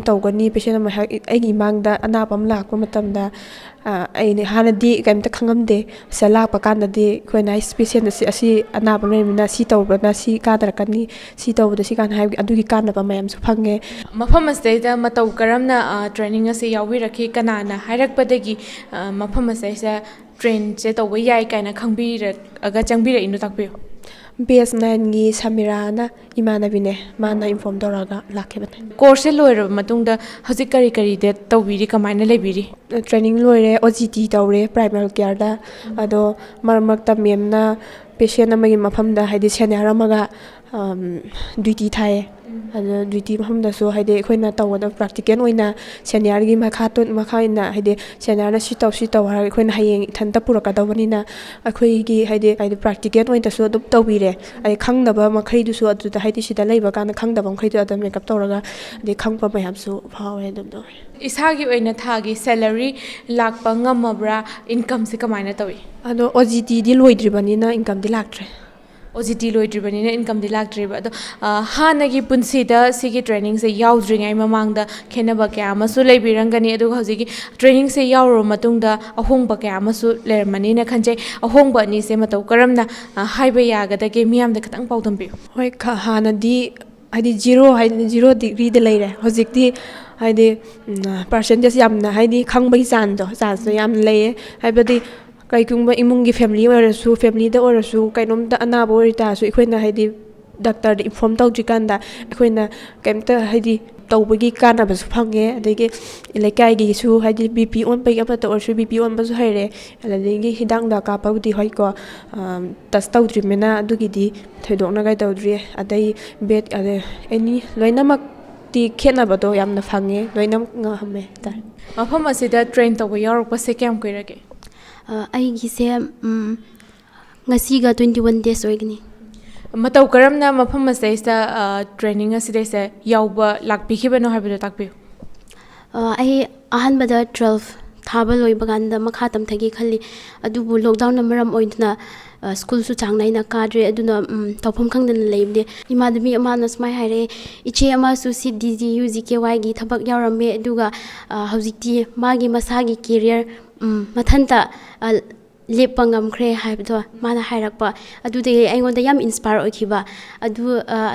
Speaker 6: ꯇꯧꯒꯅꯤ, ꯄꯦꯁꯦꯟ ꯑꯃ ꯑꯩꯒꯤ ꯏꯃꯥꯡꯗ ꯑꯅꯥꯕ ꯑꯃ ꯂꯥꯛꯄ ꯃꯇꯝꯗ ꯑꯩꯅ ꯍꯥꯟꯅꯗꯤ ꯀꯩꯝꯇ ꯈꯪꯉꯝꯗꯦ꯫ ꯁꯤꯗ ꯂꯥꯛꯄ ꯀꯥꯟꯗꯗꯤ ꯑꯩꯈꯣꯏꯅ ꯄꯦꯁꯦꯟ ꯑꯁꯤ ꯑꯅꯥꯕ ꯂꯩꯔꯕꯅꯤꯅ ꯁꯤ ꯇꯧꯕꯅ ꯁꯤ ꯀꯥꯟꯅꯔꯛꯀꯅꯤ, ꯁꯤ ꯇꯧꯕꯗ ꯁꯤ ꯀꯥꯟꯅ ꯍꯥꯏꯕꯒꯤ ꯑꯗꯨꯒꯤ ꯀꯥꯟꯅꯕ ꯃꯌꯥꯝꯁꯨ ꯐꯪꯉꯦ꯫
Speaker 1: ꯃꯐꯝ ꯑꯁꯤꯗꯩꯗ ꯃꯇꯧ ꯀꯔꯝꯅ ꯇ꯭ꯔꯦꯅꯤꯡ ꯑꯁꯤ ꯌꯥꯎꯕꯤꯔꯛꯈꯤ? ꯀꯅꯥꯅ ꯍꯥꯏꯔꯛꯄꯗꯒꯤ ꯃꯐꯝ ꯑꯁꯤꯗꯩꯁꯤꯗ ꯇ꯭ꯔꯦꯟꯁꯦ ꯇꯧꯕ ꯌꯥꯏ ꯀꯥꯏꯅ ꯈꯪꯕꯤꯔꯛꯑꯒ ꯆꯪꯕꯤꯔꯛꯏꯅꯣ ꯇꯥꯛꯄꯤꯌꯨ꯫
Speaker 6: ꯕꯦꯁ 9ꯒꯤ ꯁꯃꯤꯔꯥꯅ ꯏꯃꯥꯟꯅꯕꯤꯅꯦ, ꯃꯥꯅ ꯏꯟꯐꯣꯔꯝ ꯇꯧꯔꯒ ꯂꯥꯛꯈꯤꯕꯅꯦ꯫
Speaker 1: ꯀꯣꯔꯁꯁꯦ ꯂꯣꯏꯔꯕ ꯃꯇꯨꯡꯗ ꯍꯧꯖꯤꯛ ꯀꯔꯤ ꯇꯧꯕꯤꯔꯤ, ꯀꯃꯥꯏꯅ ꯂꯩꯕꯤꯔꯤ?
Speaker 6: ꯇ꯭ꯔꯦꯅꯤꯡ ꯂꯣꯏꯔꯦ, OJT ꯇꯧꯔꯦ ꯄ꯭ꯔꯥꯏꯃꯥꯔꯤ ꯀꯦꯌꯔꯗ꯫ ꯑꯗꯣ ꯃꯔꯛ ꯃꯔꯛꯇ ꯃꯦꯝꯅ ꯄꯦꯁꯦꯟ ꯑꯃꯒꯤ ꯃꯐꯝꯗ ꯍꯥꯏꯗꯤ ꯁꯦꯅꯤꯌꯔ ꯑꯃꯒ ꯗ꯭ꯌꯨꯇꯤ ꯊꯥꯏꯌꯦ꯫ ꯑꯗꯣ ꯗ꯭ꯌꯨꯇꯤ ꯃꯐꯝꯗꯁꯨ ꯍꯥꯏꯗꯤ ꯑꯩꯈꯣꯏꯅ ꯇꯧꯒꯗꯕ ꯄ꯭ꯔꯥꯛꯇꯤꯀꯦꯜ ꯑꯣꯏꯅ ꯁꯦꯅꯤꯌꯔꯒꯤ ꯃꯈꯥ ꯑꯣꯏꯅ ꯍꯥꯏꯗꯤ ꯁꯦꯅꯤꯌꯔꯅ ꯁꯤ ꯇꯧ ꯍꯥꯏꯔꯒ ꯑꯩꯈꯣꯏꯅ ꯍꯌꯦꯡ ꯏꯊꯟꯇ ꯄꯨꯔꯛꯀꯗꯧꯕꯅꯤ나 ꯑꯩꯈꯣꯏꯒꯤ ꯍꯥꯏꯗꯤ ꯄ꯭ꯔꯥꯛꯇꯤꯀꯦꯜ ꯑꯣꯏꯅꯁꯨ ꯑꯗꯨꯝ ꯇꯧꯕꯤꯔꯦ꯫ ꯍꯥꯏꯗꯤ ꯈꯪꯗꯕ ꯃꯈꯩꯗꯨꯁꯨ ꯑꯗꯨꯗ ꯍꯥꯏꯗꯤ ꯁꯤꯗ ꯂꯩꯕ ꯀꯥꯟꯗ ꯈꯪꯗꯕ ꯃꯈꯩꯗꯨ ꯑꯗꯨꯝ ꯃꯦꯀꯞ ꯇꯧꯔꯒ ꯍꯥꯏꯗꯤ ꯈꯪꯕ ꯃꯌꯥꯝꯁꯨ ꯐꯥꯎꯋꯦ ꯑꯗꯨꯝ ꯇꯧꯋꯦ꯫
Speaker 1: ꯏꯁꯥꯒꯤ ꯑꯣꯏꯅ ꯊꯥꯒꯤ ꯁꯦꯂꯔꯤ ꯂꯥꯛꯄ ꯉꯝꯃꯕ꯭ꯔꯥ? ꯏꯟꯀꯝꯁꯦ ꯀꯃꯥꯏꯅ ꯇꯧꯏ?
Speaker 6: ꯑꯗꯣ OJTꯗꯤ ꯂꯣꯏꯗ꯭ꯔꯤꯕꯅꯤꯅ ꯏꯟꯀꯝꯗꯤ ꯂꯥꯛꯇ꯭ꯔꯦ꯫
Speaker 1: OJT ꯂꯣꯏꯗ꯭ꯔꯤꯕꯅꯤꯅ ꯏꯟꯀꯝꯗꯤ ꯂꯥꯛꯇ꯭ꯔꯤꯕ꯫ ꯑꯗꯣ ꯍꯥꯟꯅꯒꯤ ꯄꯨꯟꯁꯤꯗ ꯁꯤꯒꯤ ꯇ꯭ꯔꯦꯅꯤꯡꯁꯦ ꯌꯥꯎꯗ꯭ꯔꯤꯉꯩ ꯃꯃꯥꯡꯗ ꯈꯦꯠꯅꯕ ꯀꯌꯥ ꯑꯃꯁꯨ ꯂꯩꯕꯤꯔꯝꯒꯅꯤ, ꯑꯗꯨꯒ ꯍꯧꯖꯤꯛꯀꯤ ꯇ꯭ꯔꯦꯅꯤꯡꯁꯦ ꯌꯥꯎꯔꯨꯔꯕ ꯃꯇꯨꯡꯗ ꯑꯍꯣꯡꯕ ꯀꯌꯥ ꯑꯃꯁꯨ ꯂꯩꯔꯝꯃꯅꯤꯅ ꯈꯟꯖꯩ꯫ ꯑꯍꯣꯡꯕ ꯑꯅꯤꯁꯦ ꯃꯇꯧ ꯀꯔꯝꯅ ꯍꯥꯏꯕ ꯌꯥꯒꯗꯒꯦ? ꯃꯤꯌꯥꯝꯗ ꯈꯤꯇꯪ ꯄꯥꯎꯗꯝꯕꯤꯌꯨ꯫
Speaker 6: ꯍꯣꯏ, ꯍꯥꯟꯅꯗꯤ ꯍꯥꯏꯗꯤ ꯖꯤꯔꯣ ꯗꯤꯒ꯭ꯔꯤꯗ ꯂꯩꯔꯦ꯫ ꯍꯧꯖꯤꯛꯇꯤ ꯍꯥꯏꯗꯤ ꯄꯥꯔꯁꯦꯟꯇꯦꯖ ꯌꯥꯝꯅ ꯍꯥꯏꯗꯤ ꯈꯪꯕꯒꯤ ꯆꯥꯟꯁꯇꯣ ꯌꯥꯝꯅ ꯂꯩꯌꯦ꯫ ꯍꯥꯏꯕꯗꯤ ꯀꯩꯒꯨꯝꯕ ꯏꯃꯨꯡꯒꯤ ꯐꯦꯃꯤꯂꯤꯗ ꯑꯣꯏꯔꯁꯨ ꯀꯩꯅꯣꯝꯇ ꯑꯅꯥꯕ ꯑꯣꯏꯇꯥꯔꯁꯨ ꯑꯩꯈꯣꯏꯅ ꯍꯥꯏꯗꯤ ꯗꯥꯛꯇꯔꯗ ꯏꯟꯐꯣꯔꯝ ꯇꯧꯗ꯭ꯔꯤꯀꯥꯟꯗ ꯑꯩꯈꯣꯏꯅ ꯀꯩꯝꯇ ꯍꯥꯏꯗꯤ ꯇꯧꯕꯒꯤ ꯀꯥꯟꯅꯕꯁꯨ ꯐꯪꯉꯦ꯫ ꯑꯗꯒꯤ ꯂꯩꯀꯥꯏꯒꯤꯁꯨ ꯍꯥꯏꯗꯤ BP ꯑꯣꯟꯕꯒꯤ ꯑꯃꯇ ꯑꯣꯏꯔꯁꯨ BP ꯑꯣꯟꯕꯁꯨ ꯍꯩꯔꯦ꯫ ꯑꯗꯒꯤ ꯍꯤꯗꯥꯛ ꯅꯨꯡꯗꯥꯛ ꯀꯥꯞꯄꯕꯨꯗꯤ ꯍꯣꯏꯀꯣ ꯇꯆ ꯇꯧꯗ꯭ꯔꯤꯕꯅꯤꯅ ꯑꯗꯨꯒꯤꯗꯤ ꯊꯣꯏꯗꯣꯛꯅ ꯀꯩꯗꯧꯗ꯭ꯔꯤ꯫ ꯑꯗꯩ ꯑꯦꯅꯤ ꯂꯣꯏꯅꯃꯛꯇꯤ ꯈꯦꯠꯅꯕꯗꯣ ꯌꯥꯝꯅ ꯐꯪꯉꯦ, ꯂꯣꯏꯅꯃꯛ ꯉꯝꯃꯦ ꯍꯥꯏꯇꯥꯔꯦ꯫
Speaker 1: ꯃꯐꯝ ꯑꯁꯤꯗ ꯇ꯭ꯔꯦꯟ ꯇꯧꯕ ꯌꯥꯎꯔꯛꯄꯁꯦ ꯀꯌꯥꯝ ꯀꯨꯏꯔꯒꯦ?
Speaker 7: ꯑꯩꯒꯤꯁꯦ ꯉꯁꯤꯒ 21 days ꯑꯣꯏꯒꯅꯤ꯫
Speaker 1: ꯃꯇꯧ ꯀꯔꯝꯅ ꯃꯐꯝ ꯑꯁꯤꯗꯩꯁꯤꯗ ꯇ꯭ꯔꯦꯅꯤꯡ ꯑꯁꯤꯗꯩꯁꯤꯗ ꯌꯥꯎꯕ ꯂꯥꯛꯄꯤꯈꯤꯕꯅꯣ ꯍꯥꯏꯕꯗꯣ ꯇꯥꯛꯄꯤꯌꯨ꯫
Speaker 7: ꯑꯩ ꯑꯍꯥꯟꯕꯗ 12 ꯊꯥꯕ ꯂꯣꯏꯕ ꯀꯥꯟꯗ ꯃꯈꯥ ꯇꯝꯊꯒꯦ ꯈꯜꯂꯤ, ꯑꯗꯨꯕꯨ ꯂꯣꯛꯗꯥꯎꯟꯅ ꯃꯔꯝ ꯑꯣꯏꯗꯨꯅ ꯁ꯭ꯀꯨꯜꯁꯨ ꯆꯥꯡ ꯅꯥꯏꯅ ꯀꯥꯗ꯭ꯔꯦ꯫ ꯑꯗꯨꯅ ꯇꯧꯐꯝ ꯈꯪꯗꯅ ꯂꯩꯕꯅꯦ꯫ ꯏꯃꯥꯟꯅꯕꯤ ꯑꯃꯅ ꯁꯨꯃꯥꯏꯅ ꯍꯥꯏꯔꯛꯑꯦ, ꯏꯆꯦ ꯑꯃꯁꯨ ꯁꯤ DDU GKYꯒꯤ ꯊꯕꯛ ꯌꯥꯎꯔꯝꯃꯦ, ꯑꯗꯨꯒ ꯍꯧꯖꯤꯛꯇꯤ ꯃꯥꯒꯤ ꯃꯁꯥꯒꯤ ꯀꯦꯔꯤꯌꯔ ꯃꯊꯟꯇ ꯂꯦꯞꯄ ꯉꯝꯈ꯭ꯔꯦ ꯍꯥꯏꯕꯗꯣ ꯃꯥꯅ ꯍꯥꯏꯔꯛꯄ꯫ ꯑꯗꯨꯗꯒꯤ ꯑꯩꯉꯣꯟꯗ ꯌꯥꯝ ꯏꯟꯁꯄꯥꯌꯔ ꯑꯣꯏꯈꯤꯕ꯫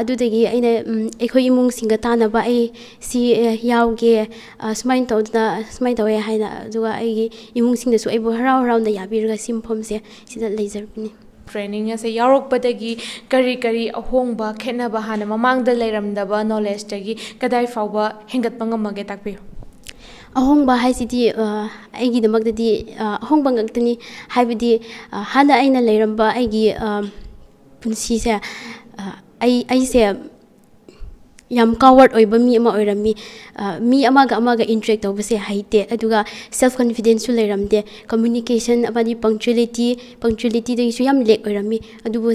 Speaker 7: ꯑꯗꯨꯗꯒꯤ ꯑꯩꯅ ꯑꯩꯈꯣꯏ ꯏꯃꯨꯡꯁꯤꯡꯒ ꯇꯥꯟꯅꯕ ꯑꯩ ꯁꯤ ꯌꯥꯎꯒꯦ, ꯁꯨꯃꯥꯏꯅ ꯇꯧꯋꯦ ꯍꯥꯏꯅ, ꯑꯗꯨꯒ ꯑꯩꯒꯤ ꯏꯃꯨꯡꯁꯤꯡꯗꯁꯨ ꯑꯩꯕꯨ ꯍꯔꯥꯎꯅ ꯌꯥꯕꯤꯔꯒ ꯁꯤ ꯃꯐꯝꯁꯦ ꯁꯤꯗ ꯂꯩꯖꯔꯕꯅꯤ꯫
Speaker 1: ꯇ꯭ꯔꯦꯅꯤꯡ ꯑꯁꯦ ꯌꯥꯎꯔꯛꯄꯗꯒꯤ ꯀꯔꯤ ꯑꯍꯣꯡꯕ, ꯈꯦꯠꯅꯕ, ꯍꯥꯟꯅ ꯃꯃꯥꯡꯗ ꯂꯩꯔꯝꯗꯕ ꯅꯣꯂꯦꯖꯇꯒꯤ ꯀꯗꯥꯏ ꯐꯥꯎꯕ ꯍꯦꯟꯒꯠꯄ ꯉꯝꯃꯒꯦ ꯇꯥꯛꯄꯤꯌꯨ꯫
Speaker 7: ꯑꯍꯣꯡꯕ ꯍꯥꯏꯁꯤꯗꯤ ꯑꯩꯒꯤꯗꯃꯛꯇꯗꯤ ꯑꯍꯣꯡꯕ ꯉꯥꯛꯇꯅꯤ꯫ ꯍꯥꯏꯕꯗꯤ ꯍꯥꯟꯅ ꯑꯩꯅ ꯂꯩꯔꯝꯕ ꯑꯩꯒꯤ ꯄꯨꯟꯁꯤꯁꯦ ꯑꯩꯁꯦ ꯌꯥꯝ ꯀꯥꯋꯔꯗ ꯑꯣꯏꯕ ꯃꯤ ꯑꯃ ꯑꯣꯏꯔꯝꯃꯤ꯫ ꯃꯤ ꯑꯃꯒ ꯏꯟꯇꯔꯦꯛ ꯇꯧꯕꯁꯦ ꯍꯩꯇꯦ, ꯑꯗꯨꯒ ꯁꯦꯜꯐ ꯀꯟꯐꯤꯗꯦꯟꯁꯁꯨ ꯂꯩꯔꯝꯗꯦ꯫ ꯀꯝꯃ꯭ꯌꯨꯅꯤꯀꯦꯁꯟ ꯑꯃꯗꯤ ꯄꯪꯆꯨꯋꯦꯂꯤꯇꯤꯗꯒꯤꯁꯨ ꯌꯥꯝ ꯂꯦꯛ ꯑꯣꯏꯔꯝꯃꯤ꯫ ꯑꯗꯨꯕꯨ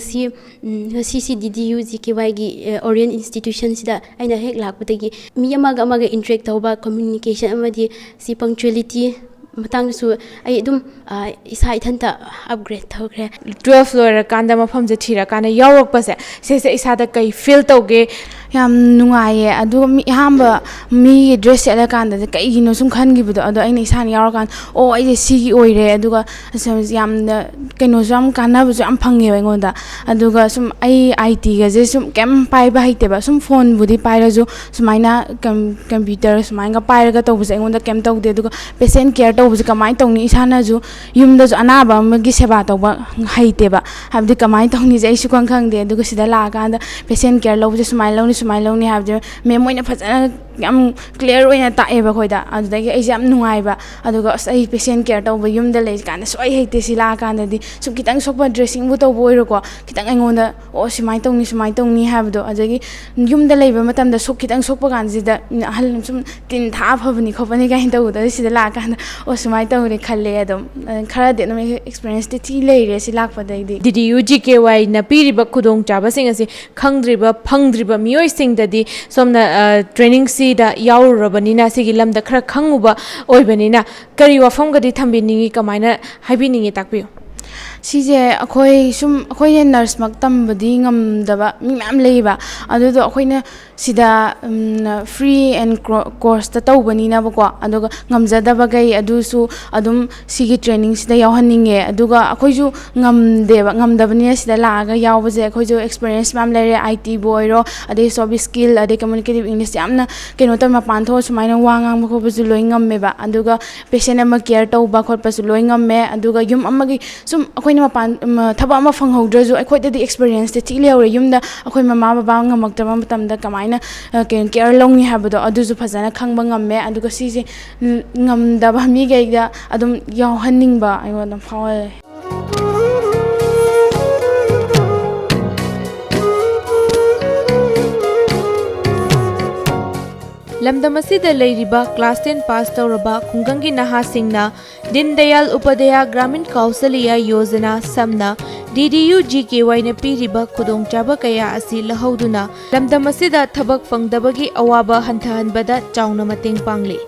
Speaker 7: ꯉꯁꯤ DDU GKYꯒꯤ ꯑꯣꯔꯤꯌꯟ ꯏꯟꯁꯇꯤꯇ꯭ꯌꯨꯁꯟꯁꯤꯗ ꯑꯩꯅ ꯍꯦꯛ ꯂꯥꯛꯄꯗꯒꯤ ꯃꯤ ꯑꯃꯒ ꯏꯟꯇꯔꯦꯛ ꯇꯧꯕ, ꯀꯝꯃ꯭ꯌꯨꯅꯤꯀꯦꯁꯟ ꯑꯃꯗꯤ ꯄꯪꯆꯨꯋꯦꯂꯤꯇꯤ ꯃꯇꯥꯡꯗꯁꯨ ꯑꯩ ꯑꯗꯨꯝ ꯏꯁꯥ ꯏꯊꯟꯇ ꯑꯞꯒ꯭ꯔꯦꯗ ꯇꯧꯈ꯭ꯔꯦ꯫ 12
Speaker 1: ꯂꯣꯏꯔꯀꯥꯟꯗ ꯃꯐꯝꯁꯦ ꯊꯤꯔꯀꯥꯟꯗ ꯌꯥꯎꯔꯛꯄꯁꯦ ꯁꯤꯁꯦ ꯏꯁꯥꯗ ꯀꯩ ꯐꯤꯜ ꯇꯧꯒꯦ?
Speaker 8: ꯌꯥꯝ ꯅꯨꯡꯉꯥꯏꯌꯦ꯫ ꯑꯗꯨꯒ ꯑꯍꯥꯟꯕ ꯃꯤꯒꯤ ꯗ꯭ꯔꯦꯁ ꯁꯦꯠꯂꯀꯥꯟꯗꯗꯤ ꯀꯩꯒꯤꯅꯣ ꯁꯨꯝ ꯈꯟꯈꯤꯕꯗꯣ, ꯑꯗꯣ ꯑꯩꯅ ꯏꯁꯥꯅ ꯌꯥꯎꯔꯀꯥꯟꯗ ꯑꯩꯁꯦ ꯁꯤꯒꯤ ꯑꯣꯏꯔꯦ, ꯑꯗꯨꯒ ꯌꯥꯝꯅ ꯀꯩꯅꯣꯁꯨ ꯌꯥꯝ ꯀꯥꯟꯅꯕꯁꯨ ꯌꯥꯝ ꯐꯪꯉꯦꯕ ꯑꯩꯉꯣꯟꯗ꯫ ꯑꯗꯨꯒ ꯁꯨꯝ ꯑꯩ IT-ꯒꯁꯦ ꯁꯨꯝ ꯀꯩꯝ ꯄꯥꯏꯕ ꯍꯩꯇꯦꯕ, ꯁꯨꯝ ꯐꯣꯟꯕꯨꯗꯤ ꯄꯥꯏꯔꯁꯨ ꯁꯨꯃꯥꯏꯅ ꯀꯝꯄ꯭ꯌꯨꯇꯔ ꯁꯨꯃꯥꯏꯅ ꯄꯥꯏꯔꯒ ꯇꯧꯕꯁꯦ ꯑꯩꯉꯣꯟꯗ ꯀꯩꯝ ꯇꯧꯗꯦ꯫ ꯑꯗꯨꯒ ꯄꯦꯁꯦꯟ ꯀꯦꯌꯔ ꯇꯧꯕꯁꯦ ꯀꯃꯥꯏꯅ ꯇꯧꯅꯤ, ꯏꯁꯥꯅꯁꯨ ꯌꯨꯝꯗꯁꯨ ꯑꯅꯥꯕ ꯑꯃꯒꯤ ꯁꯦꯕꯥ ꯇꯧꯕ ꯍꯩꯇꯦꯕ, ꯍꯥꯏꯕꯗꯤ ꯀꯃꯥꯏꯅ ꯇꯧꯅꯤꯁꯦ ꯑꯩ ꯁꯨꯈꯪ ꯈꯪꯗꯦ꯫ ꯑꯗꯨꯒ ꯁꯤꯗ ꯂꯥꯛꯑꯀꯥꯟꯗ ꯄꯦꯁꯦꯟ ꯀꯦꯌꯔ ꯂꯧꯕꯁꯦ ꯁꯨꯃꯥꯏꯅ ꯂꯧꯅꯤ ꯍꯥꯏꯕꯁꯦ ꯃꯦꯝ ꯃꯣꯏꯅ ꯐꯖꯅ ꯌꯥꯝ ꯀ꯭ꯂꯤꯌꯥꯔ ꯑꯣꯏꯅ ꯇꯥꯛꯑꯦꯕ ꯑꯩꯈꯣꯏꯗ꯫ ꯑꯗꯨꯗꯒꯤ ꯑꯩꯁꯦ ꯌꯥꯝ ꯅꯨꯡꯉꯥꯏꯕ꯫ ꯑꯗꯨꯒ ꯑꯩ ꯄꯦꯁꯦꯟ ꯀꯦꯌꯔ ꯇꯧꯕ ꯌꯨꯝꯗ ꯂꯩꯔꯤꯀꯥꯟꯗ ꯁꯨꯡꯍꯩ ꯍꯩꯇꯦ꯫ ꯁꯤ ꯂꯥꯛꯑꯀꯥꯟꯗꯗꯤ ꯁꯨꯝ ꯈꯤꯇꯪ ꯁꯣꯛꯄ ꯗ꯭ꯔꯦꯁꯤꯡꯕꯨ ꯇꯧꯕ ꯑꯣꯏꯔꯣꯀꯣ, ꯈꯤꯇꯪ ꯑꯩꯉꯣꯟꯗ ꯁꯨꯃꯥꯏꯅ ꯇꯧꯅꯤ ꯍꯥꯏꯕꯗꯣ꯫ ꯑꯗꯒꯤ ꯌꯨꯝꯗ ꯂꯩꯕ ꯃꯇꯝꯗ ꯈꯤꯇꯪ ꯁꯣꯛꯄ ꯀꯥꯟꯁꯤꯗ ꯑꯍꯜ ꯁꯨꯝ ꯇꯤꯟ ꯊꯥ ꯐꯕꯅꯤ ꯈꯣꯠꯄꯅꯤ ꯀꯥꯏꯅ ꯇꯧꯕꯗꯣ, ꯁꯤꯗ ꯂꯥꯛꯑꯀꯥꯟꯗ सुमाइना तौरे खल्ले अदुम खरादि अदुम एक्सपीरियंस ति थी लेरे सि लाकपदैदि
Speaker 1: DDU GKY na piriba khudong chaba sing asi khangdriba phangdriba miyoi sing dadi somna training si da yaurabani na sigi lamda khara khanguba oibanina kari wafam gadi thambini kamaina haibini takpiyo
Speaker 8: सिजे अखोई सुम अखोई नर्स मक तंबदी ngamdaba mi ma'am leiba adudo अखोइना सिदा फ्री एंड कोर्स ता तौबनी ना बको अदुगा ngamjadaba gai adusu adum sigi training sida yawhaninge aduga अखोइजु ngamdeba ngamdabani sida laaga yawbaje अखोइजु experience ma'am leire IT boy ro ade sob skill ade communicative english yamna keno ta mapan tho sumaina wangang bako buju loi ngammeba aduga patient ama care tauba khotpa su loi ngamme aduga yum amagi sum अखोइना mapan thaba ama phanghodraju अखोइदि experience te thile ore yumda अखोइ mama baba ngamakta matamda kamaina ken care longi habado aduju phajana khangba ngamme aduga sije ngamdaba mi gaiga adum yawhaningba ayo fawe
Speaker 1: lamdam asida leiriba class 10 pass tawraba khungangi naha singna Din Dayal Upadhyaya Gramin Kausalya Yojana samna DDU GKY na piriba khudong chaba kaya asi lahoduna lamdam asida thabak fangdabagi awaba hanthahanbada chauna mateng pangli